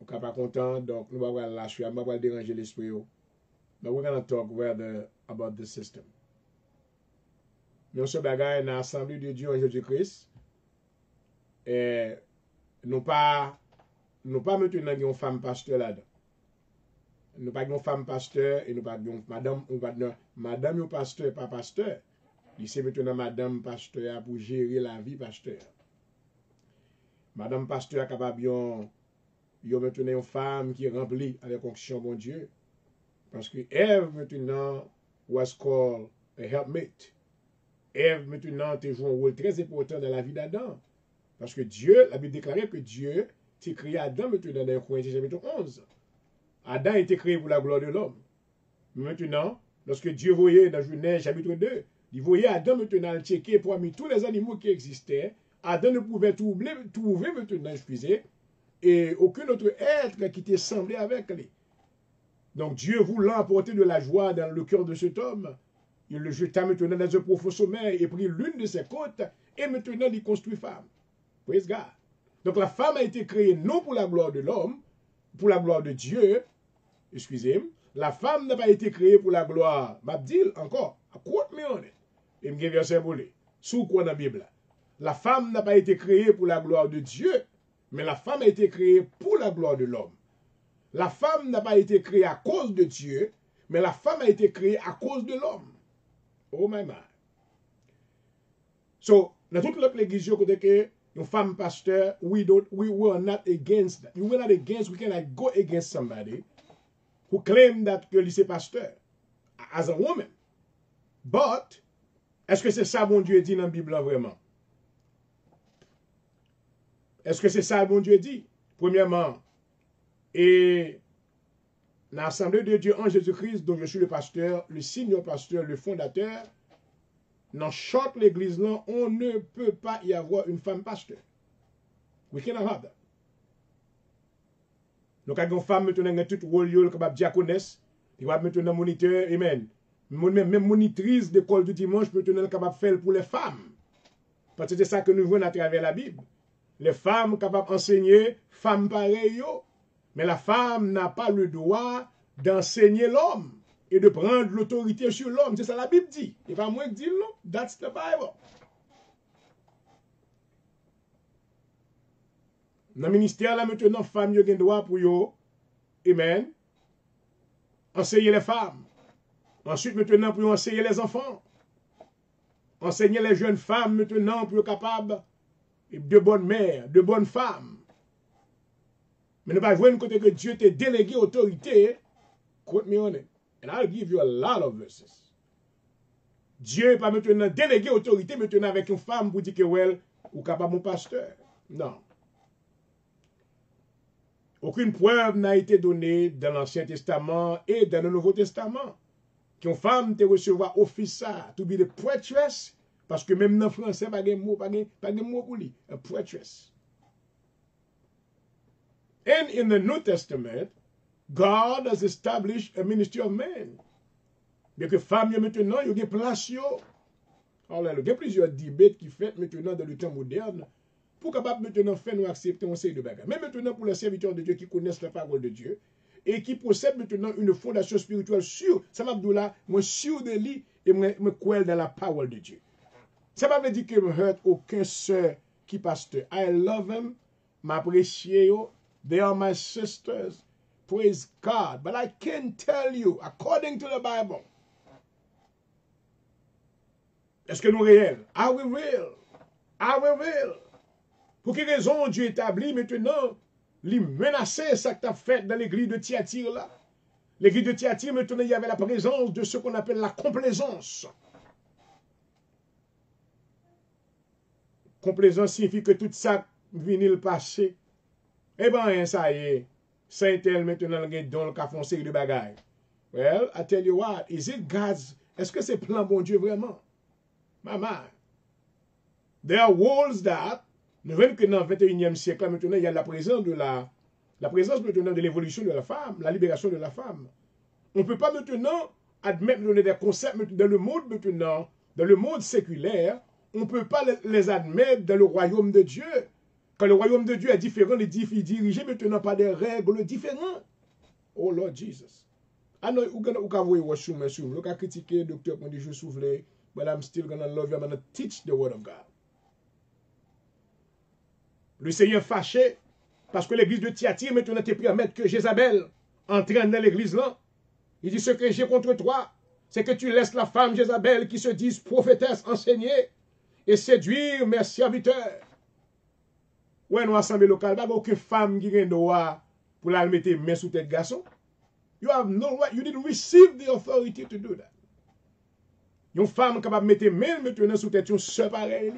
[SPEAKER 1] Vous n'êtes pas content, donc nous allons lâcher, nous allons déranger l'esprit. Mais we're going to talk about the system. Nous sommes dans l'Assemblée de Dieu en Jésus-Christ. Et nous pas maintenant une femme pasteur là-dedans. Nous pas une femme pasteur et nous pas une madame ou pasteur, pas pasteur. C'est maintenant madame pasteur pour gérer la vie pasteur. Madame pasteur est capable de maintenant une femme qui est remplie avec onction bon Dieu. Parce que Ève maintenant was called a helpmate. Ève maintenant te joue un rôle très important dans la vie d'Adam. Parce que Dieu, la Bible déclarait que Dieu t'a créé Adam maintenant dans Corinthiens chapitre 11. Adam a été créé pour la gloire de l'homme. Maintenant, lorsque Dieu voyait dans Genèse chapitre 2, il voyait Adam maintenant le checker parmi tous les animaux qui existaient. Adam ne pouvait trouver maintenant, excusez, et aucun autre être qui était semblé avec lui. Donc Dieu voulant apporter de la joie dans le cœur de cet homme, il le jeta maintenant dans un profond sommeil et prit l'une de ses côtes et maintenant il construit femme. Praise God. Donc la femme a été créée non pour la gloire de l'homme, pour la gloire de Dieu. Excusez-moi. La femme n'a pas été créée pour la gloire. M'abdil encore. Quote me on it. Et me verset symbolique. Sous quoi dans la Bible? La femme n'a pas été créée pour la gloire de Dieu, mais la femme a été créée pour la gloire de l'homme. La femme n'a pas été créée à cause de Dieu, mais la femme a été créée à cause de l'homme. Oh my man. So, dans toute l'autre l'église, côté que une femme pasteur, we are not against that. We are not against, we cannot go against somebody who claim that que c'est pasteur as a woman. But, est-ce que c'est ça mon Dieu dit dans la Bible vraiment? Est-ce que c'est ça mon Dieu dit? Premièrement, et dans l'Assemblée de Dieu en Jésus-Christ, dont je suis le pasteur, le senior pasteur, le fondateur, dans chaque l'église là, on ne peut pas y avoir une femme pasteur. We cannot have that. Donc, avec une femme, maintenant, elle a tout rôle, comme diaconesse, il va maintenant moniteur, amen. Même monitrice d'école du dimanche, maintenant, elle est capable de faire pour les femmes. Parce que c'est ça que nous voyons à travers la Bible. Les femmes capables d'enseigner, femmes pareilles, mais la femme n'a pas le droit d'enseigner l'homme et de prendre l'autorité sur l'homme. C'est ça la Bible dit. Et pas moi qui dis non. That's the Bible. Dans le ministère, là, maintenant, femme, yo gen droit pour yo, amen, enseigner les femmes. Ensuite, maintenant, pour enseigner les enfants. Enseigner les jeunes femmes, maintenant, pour être capables de bonnes mères, de bonnes femmes. Mais ne pas jouer une côté que Dieu t'a délégué autorité. Quote me on it. And I'll give you a lot of verses. Dieu n'est pas maintenant délégué autorité maintenant avec une femme pour dire que well, ou capable mon pasteur. Non. Aucune preuve n'a été donnée dans l'Ancien Testament et dans le Nouveau Testament qu'une femme te recevra office ça, to be the preacheress, parce que même dans le français, pas de mot pour lui, a preacheress. And in the New Testament, God has established a ministry of men. Bien que femme maintenant, il y a place yo. Alors, il y a plusieurs débats qui fait maintenant dans le temps moderne pour capable maintenant faire nous accepter un série de bagages. Mais maintenant pour les serviteurs de Dieu qui connaissent la parole de Dieu et qui possèdent maintenant une fondation spirituelle sûre, ça m'a dit là, moi sûr de lui et me croire dans la parole de Dieu. Ça m'a dit que je ne hurt aucun sœur qui pasteur. I love them, m'apprécie yo, they are my sisters. Praise God. But I can tell you, according to the Bible, est-ce que nous réels? I will real. I will real. Pour quelle raison Dieu établit maintenant, les menacer ça que tu as fait dans l'église de Thyatire là? L'église de Thyatire, maintenant, il y avait la présence de ce qu'on appelle la complaisance. Complaisance signifie que tout ça vient le passé. Eh bien, ça y est. Saint-El maintenant, il y a dans le série de bagailles. Well, I tell you what, is it God's, est-ce que c'est plan bon Dieu vraiment? Maman. There are walls that, nous voyons que dans le 21e siècle, maintenant, il y a la présence maintenant de l'évolution de la femme, la libération de la femme. On ne peut pas maintenant admettre des concepts dans le monde maintenant, dans le monde séculaire, on ne peut pas les admettre dans le royaume de Dieu. Quand le royaume de Dieu est différent, il est dirigé maintenant par des règles différentes. Oh Lord Jesus. I know you can watch me, you can critiquer le docteur quand je souffle, but I'm still going to love you, I'm going to teach the word of God. Le Seigneur fâché, parce que l'église de Thyatire maintenant te permet que Jézabel entraîne dans l'église là. Il dit, ce que j'ai contre toi, c'est que tu laisses la femme Jézabel qui se disent prophétesse enseigner et séduire mes serviteurs. Ouais, nous assemblée locale, il n'y a aucune femme qui a droit pour la mettre main sous tête garçon. You have no right, you didn't receive the authority to do that. Une femme capable de mettre main maintenant sous tête une sœur pareille.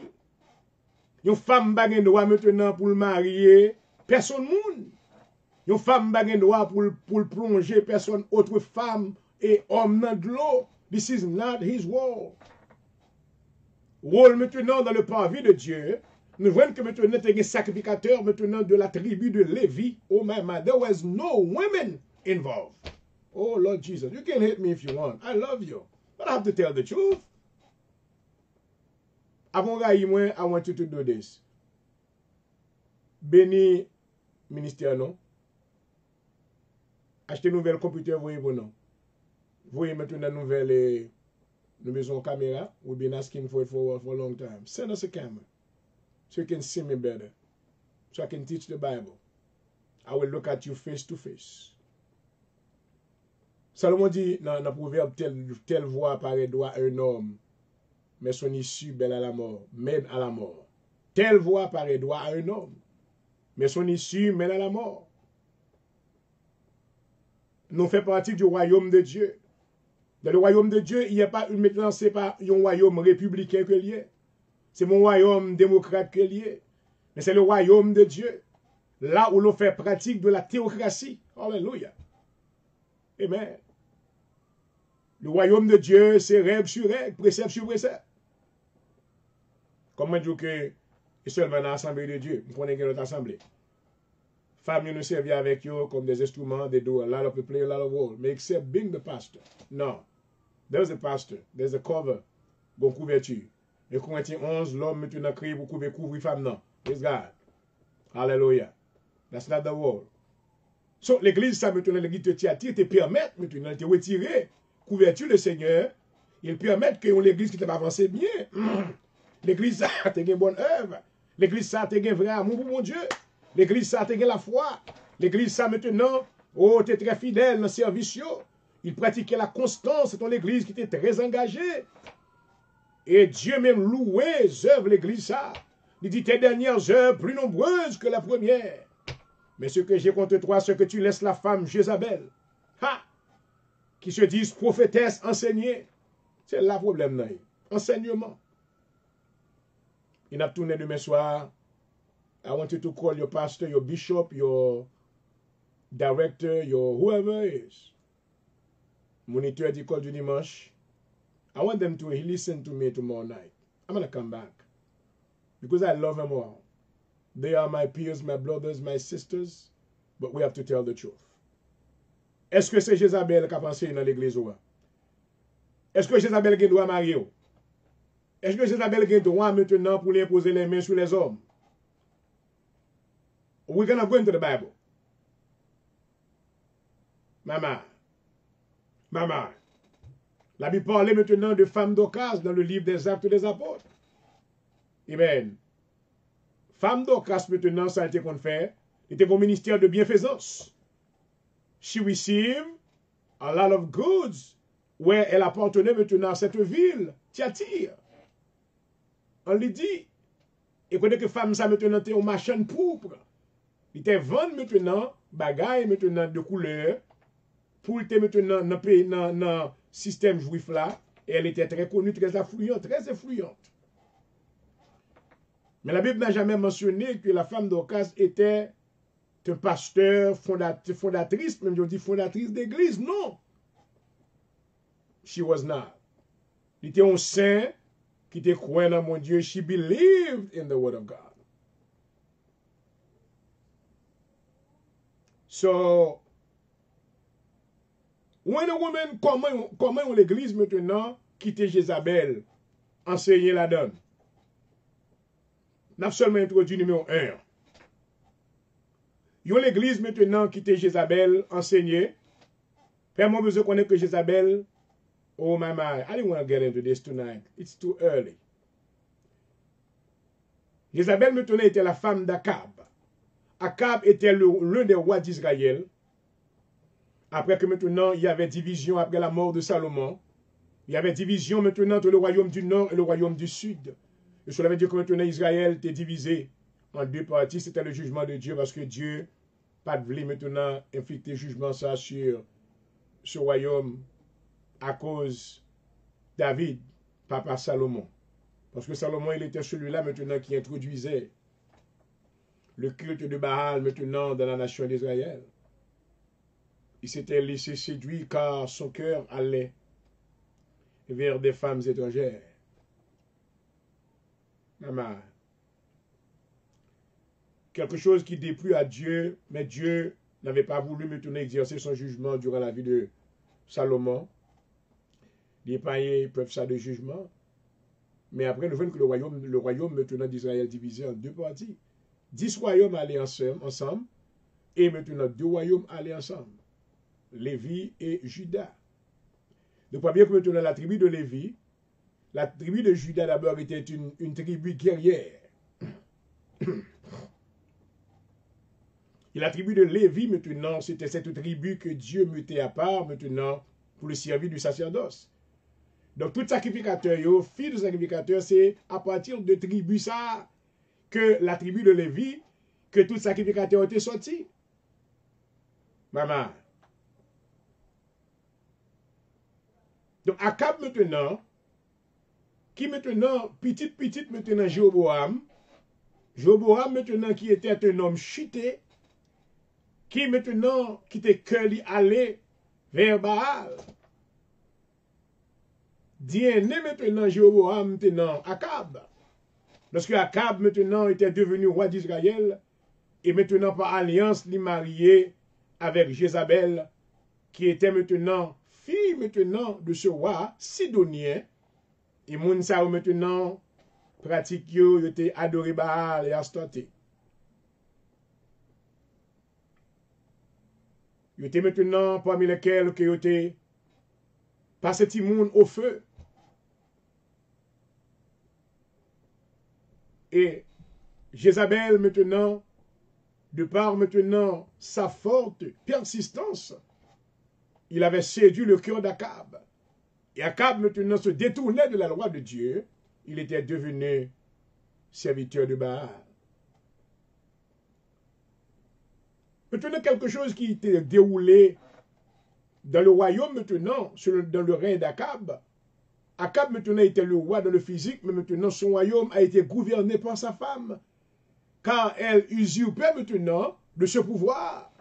[SPEAKER 1] Une femme qui a droit maintenant pour le marier personne monde. Une femme qui a droit pour plonger personne autre femme et homme dans de l'eau. This is not his role. Rôle maintenant dans le parvis de Dieu. Nous voyons que maintenant il y a un sacrificateur maintenant de la tribu de Lévi. Oh my man, there was no women involved. Oh Lord Jesus, you can hate me if you want. I love you. But I have to tell the truth. Avant I want you to do this. Béni ministère non. Achetez nouvel computer, voyez vos noms. Voyez maintenant nouvelle maison caméra. We've been asking for it for a long time. Send us a camera so you can see me better. So I can teach the Bible. I will look at you face to face. Salomon dit dans le proverbe, telle voix apparaît droit à un homme, mais son issue belle à la mort, mène à la mort. Telle voix apparaît droit à un homme, mais son issue mène à la mort. Nous faisons partie du royaume de Dieu. Dans le royaume de Dieu, il n'y a pas maintenant, ce n'est pas un royaume républicain que lié. C'est mon royaume démocrate que lié. Mais c'est le royaume de Dieu. Là où l'on fait pratique de la théocratie. Alléluia. Amen. Le royaume de Dieu, c'est règle sur règle, précepte sur précepte. Comment dire que c'est seulement dans l'assemblée de Dieu, vous connaissez notre assemblée. Femmes nous servent avec eux comme des instruments, they do a lot of play a lot of role. Mais except being the pastor. No. There's a pastor, there's a cover, bon couverture. Et Corinthiens 11, l'homme maintenant créé pour couvrir femme, non. Praise God. Hallelujah. That's not the word. So, l'église, ça, maintenant, l'église de Thyatire, te permet, maintenant, de retirer couverture le Seigneur. Il permet que l'église qui t'a avancé bien. L'église, ça, te une bonne œuvre. L'église, ça, te un vrai amour pour mon Dieu. L'église, ça, te la foi. L'église, ça, maintenant, oh, t'es très fidèle dans le service. Il pratiquait la constance dans l'église qui était très engagée. Et Dieu même louait œuvres l'église ça. Il dit tes dernières œuvres plus nombreuses que la première. Mais ce que j'ai contre toi, c'est que tu laisses la femme Jézabel, qui se disent prophétesse, enseigner. C'est là le problème. Enseignement. Il a tourné demain soir. I want you to call your pastor, your bishop, your director, your whoever it is. Moniteur d'école du dimanche. I want them to listen to me tomorrow night. I'm going to come back. Because I love them all. They are my peers, my brothers, my sisters. But we have to tell the truth. Est-ce que c'est Jézabel qui a pensé dans l'église ou pas? Est-ce que Jézabel a droit à marier? Est-ce que Jézabel a droit maintenant pour lui imposer les mains sur les hommes? We're going to go into the Bible. Maman. La Bible parle maintenant de femmes d'Ocas dans le livre des Actes des Apôtres. Amen. Femme d'Ocas maintenant, ça a été qu'on fait. Il était au ministère de bienfaisance. She received a lot of goods where elle appartenait maintenant à cette ville, Thyatire. On lui dit. Et connaît que femme ça maintenant était au marchand pourpre. Il était vendre maintenant, bagaille maintenant de couleur, pour être maintenant dans le système juif là, et elle était très connue, très influente, Mais la Bible n'a jamais mentionné que la femme d'Ocas était un pasteur, fondatrice, même je dis fondatrice d'église, non. She was not. Il était un saint qui était croyant dans mon Dieu, she believed in the word of God. So, when a woman, comment l'église maintenant quitte Jézabel, enseigner la donne? N'a seulement introduit numéro 1. Yon l'église maintenant quitte Jézabel, enseigner. Fais-moi besoin de connaître que Jézabel, oh my, I didn't want to get into this tonight. It's too early. Jézabel maintenant était la femme d'Akab. Akab était l'un des rois d'Israël. Après que maintenant, il y avait division après la mort de Salomon. Il y avait division maintenant entre le royaume du nord et le royaume du sud. Et cela veut dire que maintenant Israël était divisé en deux parties. C'était le jugement de Dieu parce que Dieu pas de voulu maintenant inflicter jugement ça sur ce royaume à cause de David, papa Salomon. Parce que Salomon, il était celui-là maintenant qui introduisait le culte de Baal maintenant dans la nation d'Israël. Il s'était laissé séduire car son cœur allait vers des femmes étrangères. Maman. Quelque chose qui déplut à Dieu, mais Dieu n'avait pas voulu maintenant exercer son jugement durant la vie de Salomon. Les païens peuvent ça de jugement. Mais après, nous voyons que le royaume maintenant d'Israël divisé en deux parties. 10 royaumes allaient ensemble, et maintenant 2 royaumes allaient ensemble. Lévi et Juda. Donc, pas bien que maintenant la tribu de Lévi, la tribu de Juda d'abord était une tribu guerrière. Et la tribu de Lévi maintenant, c'était cette tribu que Dieu mettait à part maintenant pour le service du sacerdoce. Donc, tout sacrificateur, fils de sacrificateur, c'est à partir de tribu ça que la tribu de Lévi, que tout sacrificateur était sorti. Maman. Donc, Akab maintenant, qui maintenant, petit maintenant, Jéroboam maintenant qui était un homme chuté, qui maintenant, qui était cœur aller vers Baal. Dienné maintenant, Jéroboam maintenant, Akab. Lorsque Akab maintenant était devenu roi d'Israël, et maintenant par alliance, il marié avec Jézabel, qui était maintenant fille maintenant de ce roi sidonien, et moun sa ou maintenant pratique yo était adoré Baal et Astote. Yo était maintenant parmi lesquels que yo était passé ti moun au feu. Et Jézabel maintenant, de par maintenant sa forte persistance, il avait séduit le cœur d'Akab. Et Akab maintenant se détournait de la loi de Dieu. Il était devenu serviteur de Baal. Maintenant, quelque chose qui était déroulé dans le royaume maintenant, dans le règne d'Akab. Akab maintenant était le roi dans le physique, mais maintenant son royaume a été gouverné par sa femme. Car elle usurpait maintenant de ce pouvoir.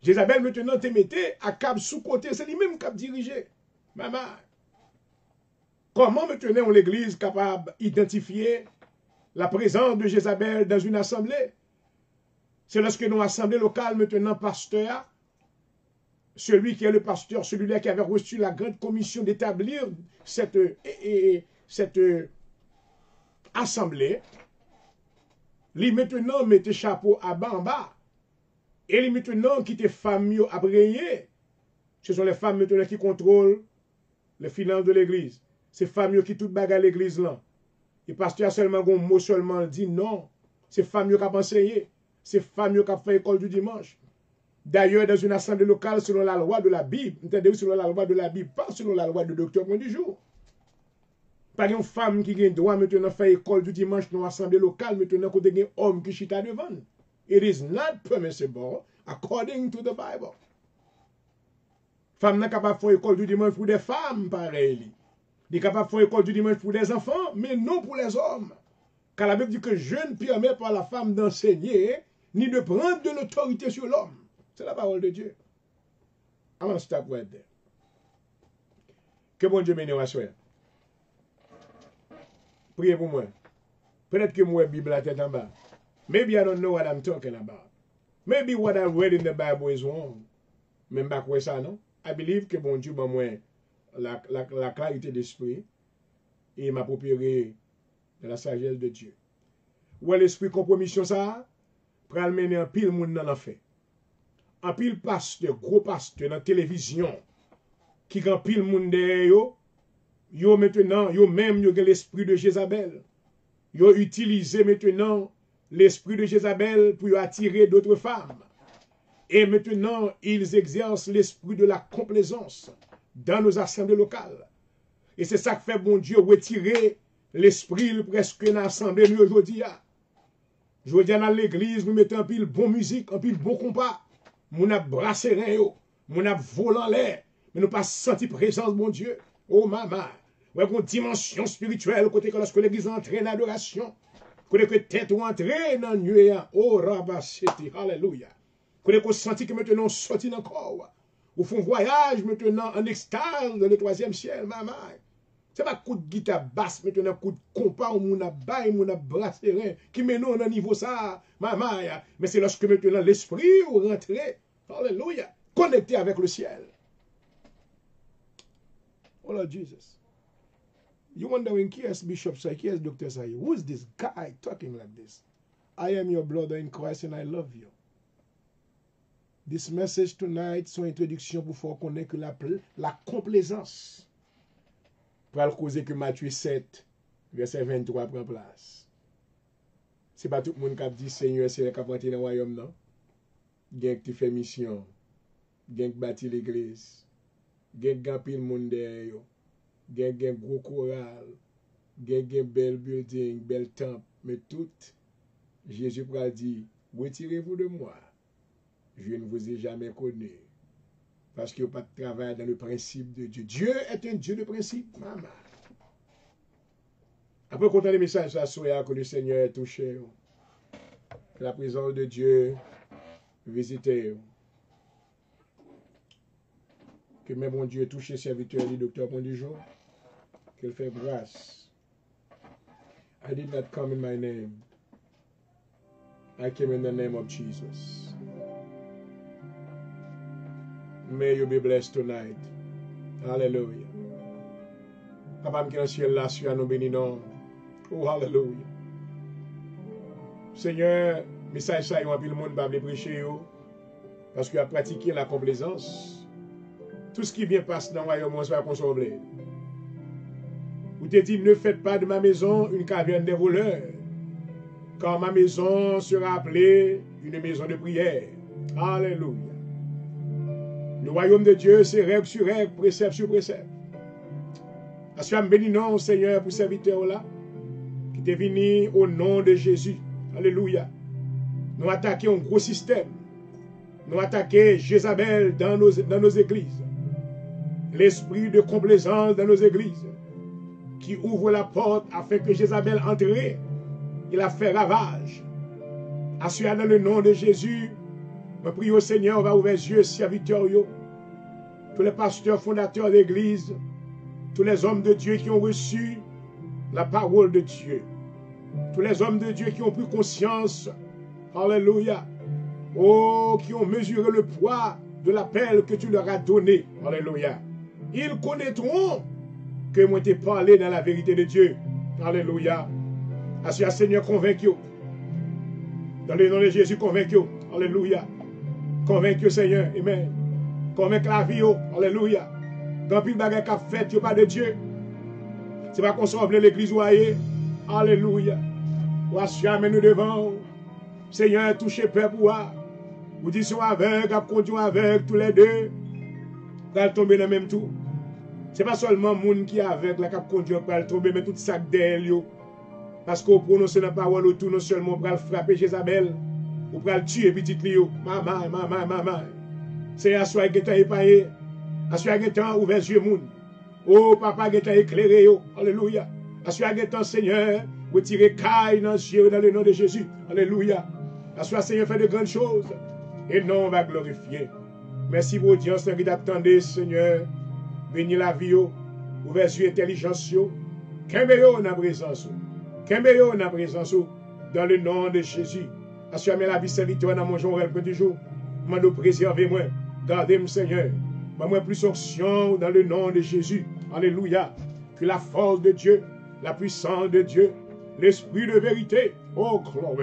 [SPEAKER 1] Jézabel maintenant te mettait Akab sous côté, c'est lui-même qui a dirigé. Maman. Comment maintenant l'Église capable d'identifier la présence de Jézabel dans une assemblée? C'est lorsque nous, assemblée locale, maintenant, pasteur, celui qui est le pasteur, celui-là qui avait reçu la grande commission d'établir cette assemblée, lui maintenant mettait chapeau à bas en bas. Et lui maintenant qui était femmes à briller. Ce sont les femmes maintenant qui contrôlent les finances de l'église. Ces femmes qui tout bagarre l'église là. Et pasteur seulement un mot seulement dit non. C'est femmes qui ont enseigné. C'est femmes qui ont fait école du dimanche. D'ailleurs, dans une assemblée locale, selon la loi de la Bible, entendez-vous, selon la loi de la Bible, pas selon la loi de Docteur Point du jour. Pas une femme qui a droit maintenant faire école du dimanche dans l'assemblée locale, maintenant qu'on a un homme qui chita devant. It is not permissible according to the Bible. Femme n'est capable de faire école du dimanche pour des femmes, pareil. Elle est capable de faire école du dimanche pour des enfants, mais non pour les hommes. Car la Bible dit que je ne permets pas à la femme d'enseigner, ni de prendre de l'autorité sur l'homme. C'est la parole de Dieu. I'm going to stop right there. Que bon Dieu bénisse à soi. Priez pour moi. Peut-être que moi, Bible la tête en bas. Maybe I don't know what I'm talking about. Maybe what I read in the Bible is wrong. Même pas quoi ça, non? I believe que bon Dieu m'a moi la clarité d'esprit et m'approprierai de la sagesse de Dieu. Ou l'esprit compromission ça, pral mener un pile monde dans l'enfer. Un pile pasteur, gros pasteur dans la télévision, qui grand pile monde derrière yo maintenant, yo même yo l'esprit de Jézabel. Yo utilisé maintenant l'esprit de Jézabel pour attirer d'autres femmes. Et maintenant, ils exercent l'esprit de la complaisance dans nos assemblées locales. Et c'est ça que fait bon Dieu retirer l'esprit presque dans l'assemblée aujourd'hui. Je veux dire dans l'église, nous mettons un pile bon musique, un pile bon compas. Nous avons brassé rien, nous avons volé en l'air, mais nous pas senti présence, mon Dieu. Oh maman, ouais, une dimension spirituelle, côté que lorsque l'église entre en adoration, côté que tête ou entre dans le nuée, oh rabasséti, alléluia. Côté que senti que maintenant on sortit encore, ou font voyage maintenant en extase dans le troisième ciel, maman. C'est pas coup de guitare basse, maintenant coup de compas où on a bail, on a brassé rien, qui met nous au niveau ça, maman. Mais c'est lorsque maintenant l'esprit ou rentré, alléluia, connecté avec le ciel. Oh Lord Jesus. You wondering, qui est Bishop Say, qui est Docteur Say? Who is this guy talking like this? I am your brother in Christ and I love you. This message tonight, son introduction pour faire connaître que la complaisance pour le causer que Matthieu 7, verset 23 prend place. C'est pas tout le monde qui a dit Seigneur, c'est le qui a rentré dans le royaume, non? Gen qui fait mission, gen qui bâtit l'église, gen qui pile monde derrière, gen gros choral, gen bel building, bel temple, mais tout, Jésus a dit, retirez-vous de moi. Je ne vous ai jamais connu. Parce qu'il n'y a pas de travail dans le principe de Dieu. Dieu est un Dieu de principe, maman. Après, quand on a les messages, ça soya que le Seigneur est touché. Que la présence de Dieu visite. Que même mon Dieu touche serviteur du docteur Point du jour. Qu'il fait grâce. I did not come in my name. I came in the name of Jesus. May you be blessed tonight. Hallelujah. Papa, qui est dans le ciel là, sur nous bénissons. Oh, hallelujah. Seigneur, message ça, il y a le monde va prêcher, parce qu'il a pratiqué la complaisance. Tout ce qui vient passer dans le royaume, on sera consolé. Vous te dit, ne faites pas de ma maison une caverne des voleurs, car ma maison sera appelée une maison de prière. Alléluia. Le royaume de Dieu, c'est règle sur règle, précepte sur précepte. Parce que je bénis non, Seigneur, pour serviteur là, qui t'est venu au nom de Jésus. Alléluia. Nous attaquons un gros système. Nous attaquons Jézabel dans nos églises. L'esprit de complaisance dans nos églises, qui ouvre la porte afin que Jézabel entre. Il a fait ravage. Assuré dans le nom de Jésus, je prie au Seigneur, on va ouvrir les yeux, serviteurs, tous les pasteurs fondateurs de l'église, tous les hommes de Dieu qui ont reçu la parole de Dieu, tous les hommes de Dieu qui ont pris conscience, alléluia, oh, qui ont mesuré le poids de l'appel que tu leur as donné, alléluia. Ils connaîtront que moi t'ai parlé dans la vérité de Dieu, alléluia. Assuré, Seigneur, convaincu. Dans le nom de Jésus, convaincu. Alléluia. Convaincu, Seigneur. Amen. Convaincu la vie. Alléluia. Quand il y a des choses qui fait, il n'y a pas de Dieu. Ce n'est pas qu'on sauve l'église ou aille. Alléluia. Voici, amène-nous devant. Seigneur, touchez peuple. Vous dites avec, conduit avec, tous les deux. Quand elle tombe dans le même tout. Ce n'est pas seulement le monde qui est avec, la cap conduit pour tomber, mais tout ça d'elle. Parce qu'on prononce la parole autour, non seulement pour frapper Jézabel, ou pour tuer petit Léo. Maman. C'est à soi qui est épaillé. À soi qui est ouvert les yeux. Oh, papa qui est éclairé. Alléluia. À soi qui est Seigneur, retirez caille dans les yeux dans le nom de Jésus. Alléluia. À soi, Seigneur, fait de grandes choses. Et non, on va glorifier. Merci pour l'audience qui t'attendait, Seigneur. Bénis la vie, ouvert les yeux, intelligence. Qu'aimer dans la présence. Qu'aimer dans la présence. Dans le nom de Jésus. Assure-moi la vie serviteur dans mon jour et du jour. M'a nous préserver moi. Gardez-moi, Seigneur. M'a plus onction dans le nom de Jésus. Alléluia. Que la force de Dieu, la puissance de Dieu, l'esprit de vérité, oh gloire,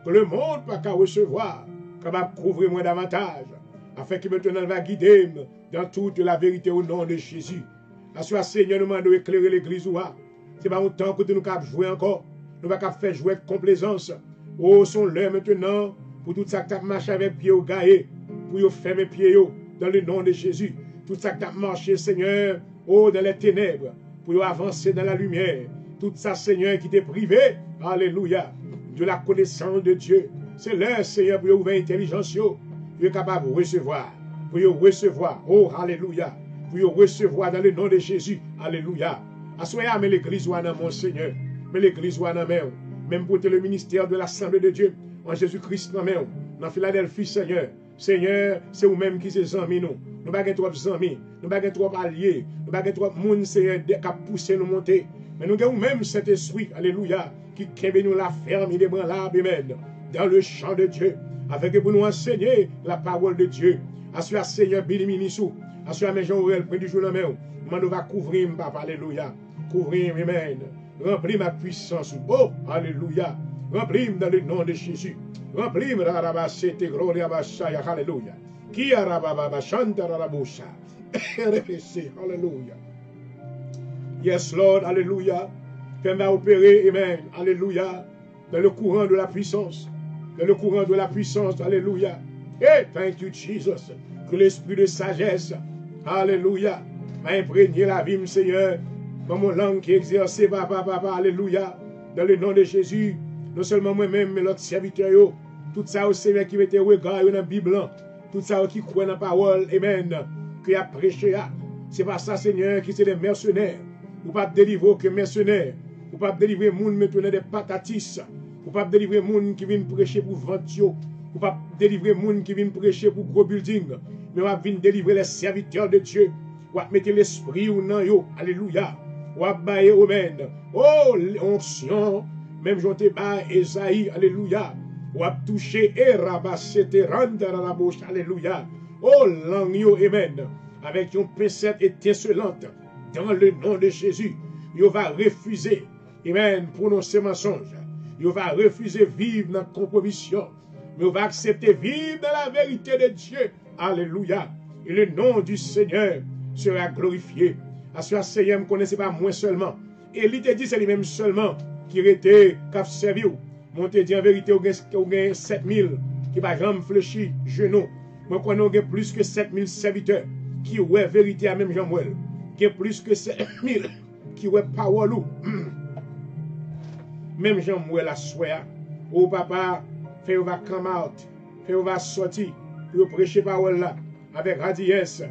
[SPEAKER 1] que le monde pas qu'à recevoir, capable de couvrir moi davantage, afin que maintenant va guider dans toute la vérité au nom de Jésus. Assure Seigneur, nous demandons éclairer l'église ou pas. C'est pas autant que nous capable jouer encore. Nous ne pouvons pas faire jouer avec complaisance. Oh, sont l'heure maintenant pour tout ça que tu as marché avec pied au gaillé, pour faire mes pieds dans le nom de Jésus. Tout ça que tu as marché, Seigneur, oh, dans les ténèbres, pour avancer dans la lumière. Tout ça, Seigneur, qui t'est privé, alléluia, de la connaissance de Dieu. C'est l'heure, Seigneur, pour ouvrir l'intelligence, pour être capable de recevoir, oh, alléluia, pour recevoir dans le nom de Jésus, alléluia. Assoyez, mais l'église ou dans mon Seigneur, mais l'église ou dans main. Même pour le ministère de l'Assemblée de Dieu, en Jésus-Christ, dans Philadelphie, Seigneur. Seigneur, c'est vous-même qui sommes amis, nous. Nous n'avons pas trop amis, nous n'avons pas trop alliés, nous n'avons pas trop de monde, Seigneur, qui a poussé nous monter. Mais nous avons même cet esprit, alléluia, qui nous la ferme, il est branlable, amen, dans le champ de Dieu, afin que pour nous enseigner la parole de Dieu. Assure Seigneur, béni-ministre, assure mes gens, près du jour, nous va couvrir, papa, alléluia, couvrir, amen. Remplis ma puissance. Oh, alléluia. Remplis dans le nom de Jésus. Remplis ma rabasete gloria bashaya. Alléluia. Qui a rababa chanta rabosha. Alléluia. Yes, Lord. Alléluia. Fais-moi opérer. Amen. Alléluia. Dans le courant de la puissance. Dans le courant de la puissance. Alléluia. Hey, thank you, Jesus. Que l'esprit de sagesse. Alléluia. M'a imprégné la vie, Seigneur. Dans mon langue qui exerce, papa, alléluia, dans le nom de Jésus, non seulement moi-même, mais l'autre serviteur, tout ça au Seigneur qui mettait regard dans la Bible, tout ça qui croit dans la parole, amen, qui a prêché, c'est pas ça, Seigneur, qui c'est des mercenaires, ou pas délivrer que mercenaires, ou pas délivrer les gens maintenant des patatis, ou pas délivrer les gens qui viennent prêcher pour ventio, ou pas délivrer les gens qui viennent prêcher pour gros building, mais on va venir délivrer les serviteurs de Dieu, on va mettre l'esprit ou non, yo, alléluia. Ou abaye omen. Oh, l'onction. Même j'en te bas Esaïe. Alléluia. Ou a touché et rabassete rendre à la bouche. Alléluia. Oh, l'agneau, amen. Avec une pincette étincelante. Dans le nom de Jésus. Il va refuser. Amen. Prononcer mensonge. Il va refuser vivre dans la compromission. Mais il va accepter vivre dans la vérité de Dieu. Alléluia. Et le nom du Seigneur sera glorifié. À ce Seigneur ne connaissait pas moi seulement. Et il te dit c'est lui-même seulement qui était cap servi. Mon te dit en vérité, il y a 7000 qui va jamais fléchir genou. Moi, quand on a plus que 7000 serviteurs qui ouais vérité à même Jean-Mouel. Qui plus que 7000 qui ouais parole ou. Même Jean-Mouel a souhait. Oh papa, fait on va come out. Fait on va sortir. Pour prêcher parole là. Avec radiesse.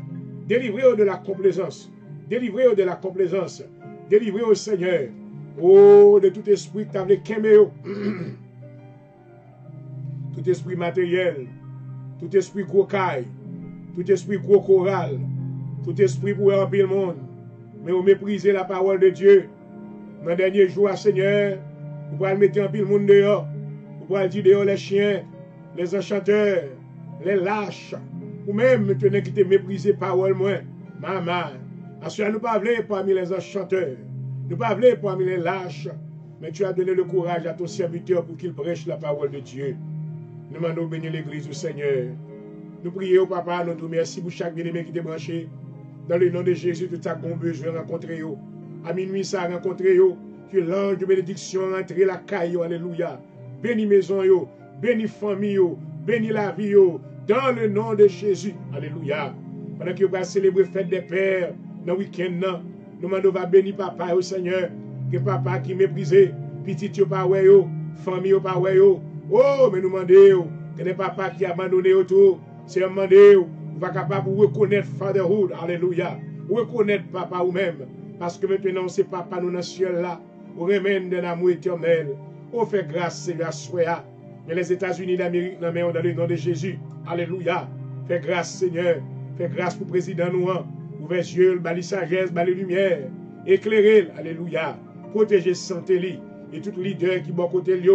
[SPEAKER 1] Délivrez-vous de la complaisance. Délivrez-vous de la complaisance. Délivrez au Seigneur. Oh, de tout esprit que tu as kéméo. Tout esprit matériel. Tout esprit cocaille. Tout esprit gros choral. Tout esprit pour remplir le monde. Mais vous méprisez la parole de Dieu. Dans le dernier jour, Seigneur, vous pouvez mettre en pile le monde dehors. Vous pouvez dire dehors les chiens, les enchanteurs, les lâches. Ou même maintenant qui te méprisez parole moi. Maman. Parce que nous ne pas parmi les enchanteurs. Nous ne pas parmi les lâches. Mais tu as donné le courage à ton serviteur pour qu'il prêche la parole de Dieu. Nous demandons bénir l'église du Seigneur. Nous prions, papa, nous te remercions pour chaque bien-aimé qui t'est branché. Dans le nom de Jésus, tout ça qu'on besoin de rencontrer. À minuit, ça rencontrer. Que l'ange de bénédiction entre la caille. Alléluia. Bénis maison, bénis famille, bénis la vie. Dans le nom de Jésus. Alléluia. Pendant que vous allez célébrer fête des pères, dans le week-end, nous demandons va bénir papa au Seigneur. Que papa qui méprisé, petit yo pas ouais yo, famille yo pas ouais yo. Oh, mais nous demandons que les papas qui abandonné autour, c'est demander vous pas capable de reconnaître fatherhood. Alléluia. Reconnaître papa ou même. Parce que maintenant c'est papa nous dans le ciel là. Vous remène de l'amour éternel. On fait grâce, Seigneur, soya. Mais les États-Unis d'Amérique, dans le nom de Jésus. Alléluia. Fais grâce, Seigneur. Fais grâce pour le président nous. Ouvrez les yeux, bali sagesse, bali lumière. Éclairez, alléluia. Protégez santé et tout leader qui est bon côté lui.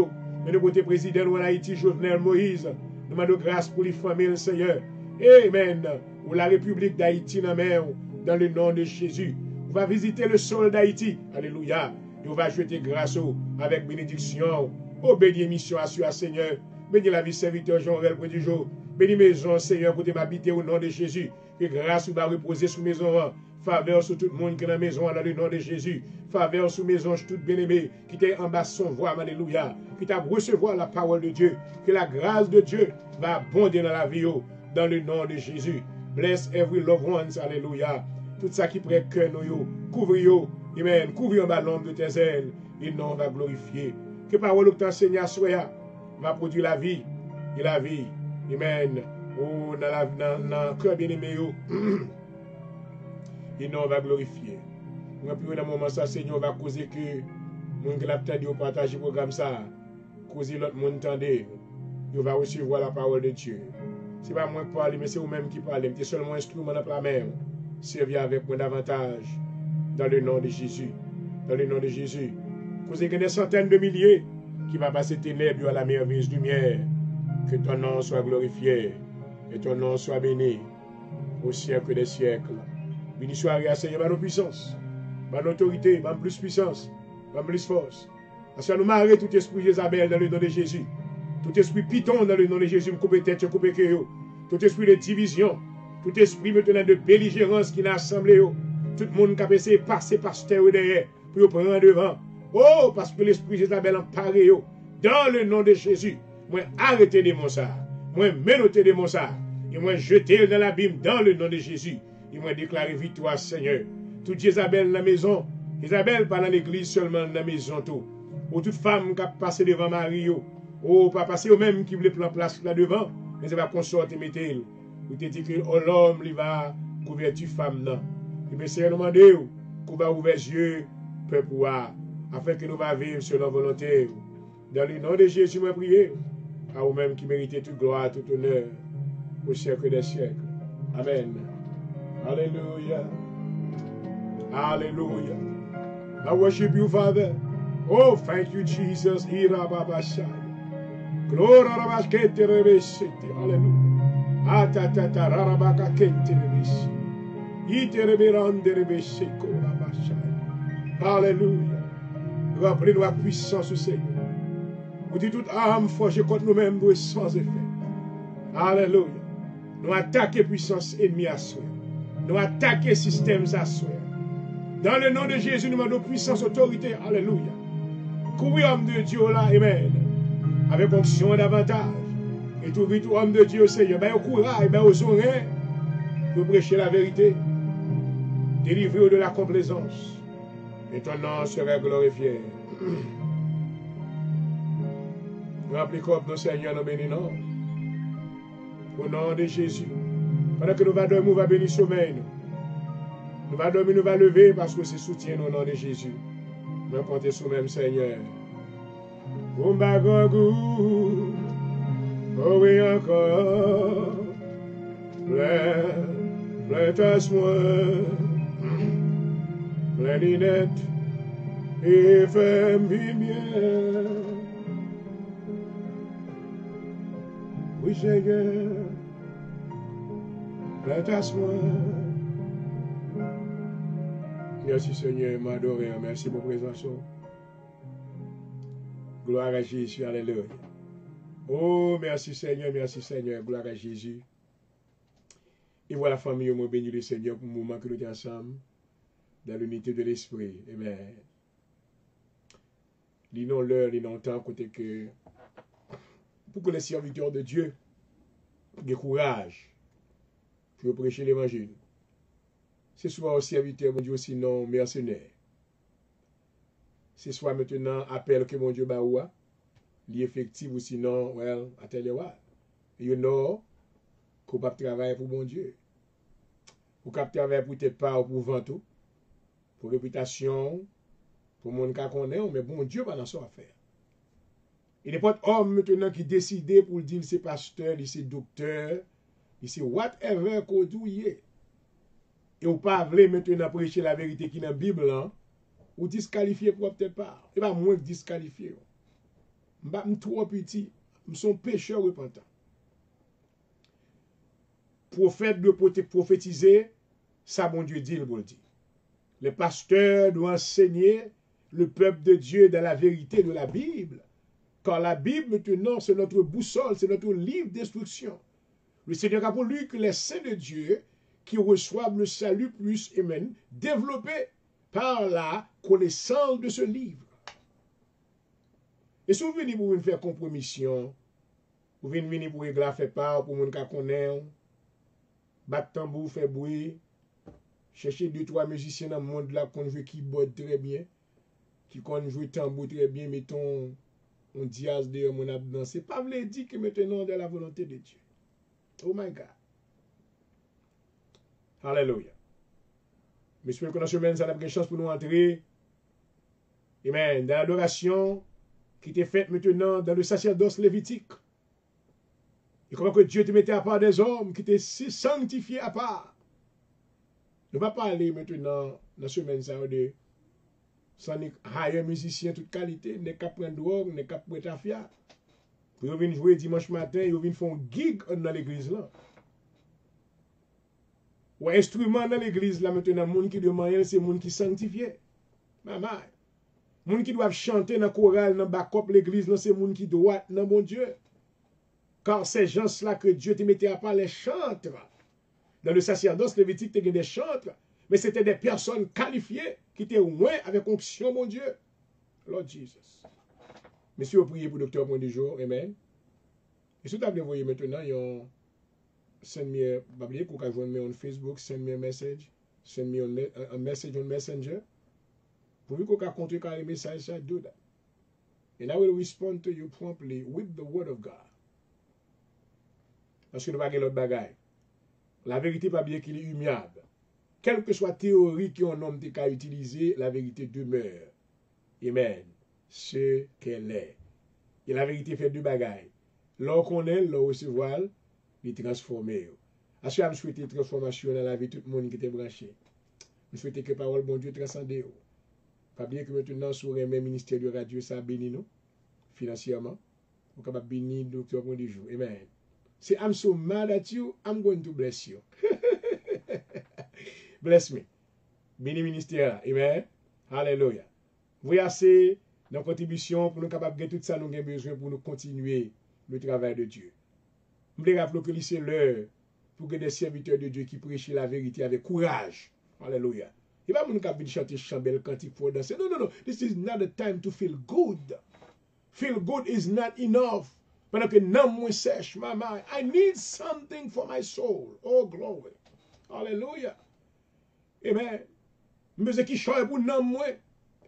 [SPEAKER 1] Mais le côté président nous en Haïti, Jovenel Moïse. Nous demandons grâce pour les familles, Seigneur. Amen. Pour la République d'Haïti, dans le nom de Jésus. On va visiter le sol d'Haïti. Alléluia. Et on va jeter grâce avec bénédiction. Oh, bénis mission à Seigneur. Bénis la vie serviteur Jean-Rel pour du jour. Bénis maison, Seigneur, pour m'habiter au nom de Jésus. Que grâce va reposer sous maison. Faveur sur tout le monde qui est dans la maison dans le nom de Jésus. Faveur sur maison, tout bien-aimé qui t'est en bas son voix. Alléluia. Qui t'a recevoir la parole de Dieu. Que la grâce de Dieu va abonder dans la vie. Dans le nom de Jésus. Bless every loved ones. Alléluia. Tout ça qui prête cœur nous. Couvre-yo. Amen. Couvre en bas l'ombre de tes ailes. Et non va glorifier. Que parole que t'enseigne à soi va produire la vie. Et la vie. Amen. Oh, dans le cœur bien-aimé. Et non va glorifier. Nous avons dans moment ça, Seigneur, va causer que mon qui l'a entendu partager le programme ça. Causer l'autre monde entendez. Il va recevoir la parole de Dieu. Ce n'est pas moi qui parle, mais c'est vous-même qui parlez. C'est seulement un instrument dans la main. Servir avec moi davantage. Dans le nom de Jésus. Dans le nom de Jésus. Causez que des centaines de milliers qui va passer ténèbres à la merveilleuse lumière. Que ton nom soit glorifié. Et ton nom soit béni. Au siècle des siècles. Béni soit Seigneur par nos puissances. Par l'autorité, par plus puissance. Par plus force. Parce que nous marrer tout esprit Jézabel dans le nom de Jésus. Tout esprit Python dans le nom de Jésus, me coupe tête, coupe cœur. Tout esprit de division, tout esprit maintenant de belligérance qui n'a assemblé. Tout le monde qui a passé passer pasteur derrière pour prendre devant. Oh, parce que l'esprit Jézabel emparé. Dans le nom de Jésus, moi arrêtez de mon ça. Moi menotez de mon ça. Et moi jeter dans l'abîme dans le nom de Jésus. Et moi déclarer victoire, Seigneur. Toute Jézabel dans la maison. Jézabel pas dans l'église seulement dans la maison tout. Ou toute femme qui a passé devant Marie. Oh, papa, c'est eux-mêmes qui voulaient prendre place là devant, mais c'est pas qu'on sorte et mette. Vous te dit que l'homme, il va couvrir femme là. Et bien, c'est demander qu'on va ouvrir les yeux, peuple, afin que nous va vivre selon la volonté. Dans le nom de Jésus, je prie à vous-même qui méritez toute gloire, tout honneur, au siècle des siècles. Amen. Alléluia. Alléluia. I worship you, Father. Oh, thank you, Jesus. Glory Alléluia. Atatata rarabaka kenterebisi. Itereberanderebeseko rabashai. Alléluia. Rappelez-nous la puissance du Seigneur. Vous dites toute arme forgée contre nous-mêmes doit sans effet. Alléluia. Nous attaquons puissance ennemie à soi. Nous attaquons système à soi. Dans le nom de Jésus, nous demandons puissance, autorité. Alléluia. Courir homme de Dieu là, amen. Avec onction davantage. Et tout vite, homme de Dieu, Seigneur, ben au courage, ben aux oreilles, de prêcher la vérité, délivrer de la complaisance. Et ton nom sera glorifié. Remplis comme nos Seigneurs, nous bénissons. Au nom de Jésus. Pendant que nous allons dormir, nous allons bénir sommeil. Nous allons dormir, nous allons lever parce que c'est soutien au nom de Jésus. Nous comptons sur même Seigneur. Oh oui encore. Plein tasse-moi. Plein d'inette. Et fais-moi bien. Oui, Seigneur, plantasse-moi. Merci, Seigneur, m'adorer. Merci pour votre présence. Gloire à Jésus, alléluia. Oh, merci, Seigneur, gloire à Jésus. Et voilà, famille, moi, béni le Seigneur pour le moment que nous sommes ensemble, dans l'unité de l'esprit. Amen. Lisons l'heure, lisons le temps, côté que. Pour que les serviteurs de Dieu aient courage pour prêcher l'évangile. C'est soit aux serviteurs, mon Dieu, sinon mercenaires. C'est soit maintenant appel que mon Dieu baoua, l'effectif ou sinon, well, attendez-moi. You know, qu'on peut travailler pour mon Dieu. Ou qu'on peut travailler pour tes pas ou pour vento, pour réputation, pour mon cas qu'on est, mais bon Dieu va dans son affaire. Il n'est pas homme maintenant qui décide pour dire c'est pasteur, c'est docteur, c'est whatever qu'on dit. Et ou pas voulez maintenant prêcher la vérité qui est dans la Bible, hein, ou disqualifier pour peut-être pas. Et pas moins disqualifier. Je suis trop petit, je suis un pécheur repentant. Prophète doit prophétiser, ça bon Dieu dit, le dit. Le pasteur doit enseigner le peuple de Dieu dans la vérité de la Bible. Car la Bible, maintenant, c'est notre boussole, c'est notre livre d'instruction. Le Seigneur a voulu que les saints de Dieu, qui reçoivent le salut plus, amen, développés par la connaissance de ce livre. Et si vous venez pour faire compromission, vous venez pour régler faire part, pour mon cas connaître, battre tambour, faire bruit, chercher 2-3 musiciens dans le monde là qui joue keyboard très bien, qui joue tambour très bien, mettons, on diaz de mon abdan. C'est pas voulu dire que maintenant de la volonté de Dieu. Oh my God. Alléluia. Mais j'espère que dans ce semaine, ça a une chance pour nous entrer. Amen. Dans l'adoration qui était faite maintenant dans le sacerdoce lévitique. Et comment que Dieu te mettait à part des hommes qui étaient sanctifiés à part. Ne va pas aller maintenant dans ce semaine, ça de sans hire musicien toute qualité, ne qu'à prendre drogue, ne qu'à prendre tafia. Pour venir jouer dimanche matin, ils viennent faire un gig dans l'église là. Ou instrument dans l'église là maintenant, monde qui demande, c'est monde qui sanctifié. Maman. Monde qui doivent chanter dans chorale, dans backup l'église, c'est monde qui doit dans mon Dieu. Car ces gens-là que Dieu te mettait à part les chantres. Dans le sacerdoce lévitique, tu as des chantres, mais c'était des personnes qualifiées qui étaient loin avec onction, mon Dieu. Lord Jesus. Monsieur, vous priez pour le docteur point du jour. Amen. Et si vous avez envoyé maintenant, il y a send me, vous pouvez joindre on Facebook, send me a message, send me a message on Messenger. Pour vous pouvez continuer quand les messages, do that. And I will respond to you promptly with the word of God. Parce que nous ne pouvons pas l'autre bagaille. La vérité pas bien qu'il est humiliable. Quelle que soit la théorie qu'un homme a utilisée, la vérité demeure. Amen. Ce qu'elle est. Et la vérité fait deux bagailles. L'on connaît, l'on recevoir, il transformer. Est-ce que je souhaite une transformation dans la vie de tout le monde qui était branché? Je souhaite que la parole de bon Dieu transcende. Pas bien que maintenant, sur le même ministère de radio, ça bénit nous, financièrement. Vous êtes capable de bénir le docteur pour du jour. Amen. Say, I'm so mad at you, I'm going to bless you. Bless me. Béni ministère. Amen. Alléluia. Vous assez dans la contribution pour nous capables de tout ça, nous avons besoin pour nous continuer le travail de Dieu. Je voulais rappeler que c'est l'heure pour que des serviteurs de Dieu qui prêchent la vérité avec courage. Alléluia. Il n'y a pas de monde qui chanter chambel cantique pour danser. Non, non, non. This is not a time to feel good. Feel good is not enough. Pendant que nan moi sèche, maman, I need something for my soul. Oh, glory. Hallelujah. Amen. Mese qui choye pour nan moi.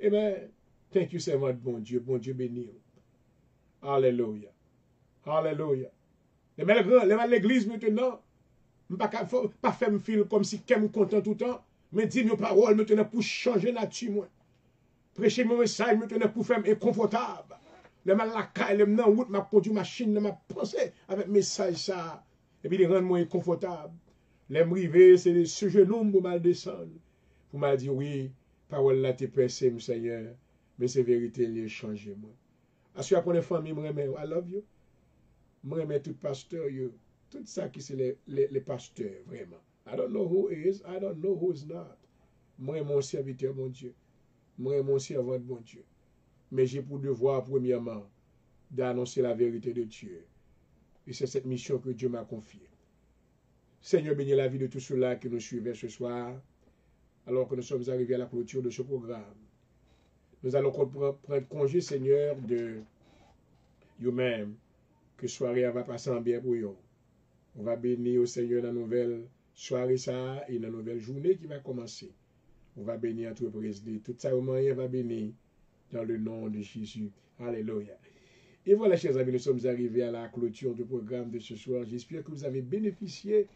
[SPEAKER 1] Amen. Thank you, servant bon Dieu béni. Hallelujah. Hallelujah. Les l'église maintenant, pas faire me feel comme si qu'elle me content tout le temps, mais dire nos paroles maintenant pour changer nature moi. Prêcher mon message maintenant pour faire inconfortable. Les mal la caille, les nan route m'a conduit machine, m'a pensé avec message ça et puis les rendre moi inconfortable. Les m'river c'est ce genou pour mal descendre. Pour m'a dire oui, parole là t'es percé mon Seigneur, mais c'est vérité les changer moi. Assure qu'on est famille moi I love you. Moi mais tout pasteur yo. Tout ça qui c'est les pasteurs, vraiment. I don't know who is, I don't know who is not. Moi, mon serviteur, mon Dieu. Moi, mon servant, mon Dieu. Mais j'ai pour devoir, premièrement, d'annoncer la vérité de Dieu. Et c'est cette mission que Dieu m'a confiée. Seigneur, bénis la vie de tous ceux-là qui nous suivaient ce soir, alors que nous sommes arrivés à la clôture de ce programme. Nous allons prendre congé, Seigneur, de vous-même, que soirée va passer en bien pour vous. On va bénir au Seigneur dans la nouvelle soirée ça et dans la nouvelle journée qui va commencer. On va bénir entreprise. Tout ça au moyen va bénir dans le nom de Jésus. Alléluia. Et voilà, chers amis, nous sommes arrivés à la clôture du programme de ce soir. J'espère que vous avez bénéficié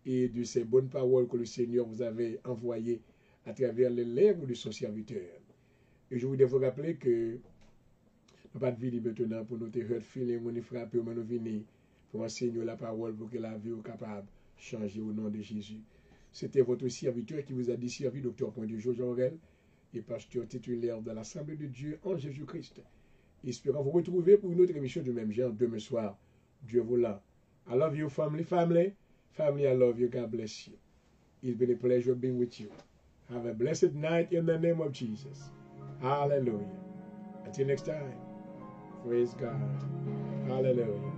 [SPEAKER 1] et de ces bonnes paroles que le Seigneur vous avait envoyées à travers les lèvres de son serviteur. Et je voudrais vous rappeler que nous pas de vie maintenant pour nous te hurt feeling, nous frapper, nous venir pour enseigner la parole pour que la vie soit capable de changer au nom de Jésus. C'était votre serviteur qui vous a desservi, Dr. Pointu Aurel, et pasteur titulaire de l'Assemblée de Dieu en Jésus-Christ. Espérons vous retrouver pour une autre émission du même genre demain soir. Dieu vous l'a. I love you, family. Family, I love you. God bless you. It's been a pleasure being with you. Have a blessed night in the name of Jesus. Hallelujah. Until next time. Praise God. Hallelujah.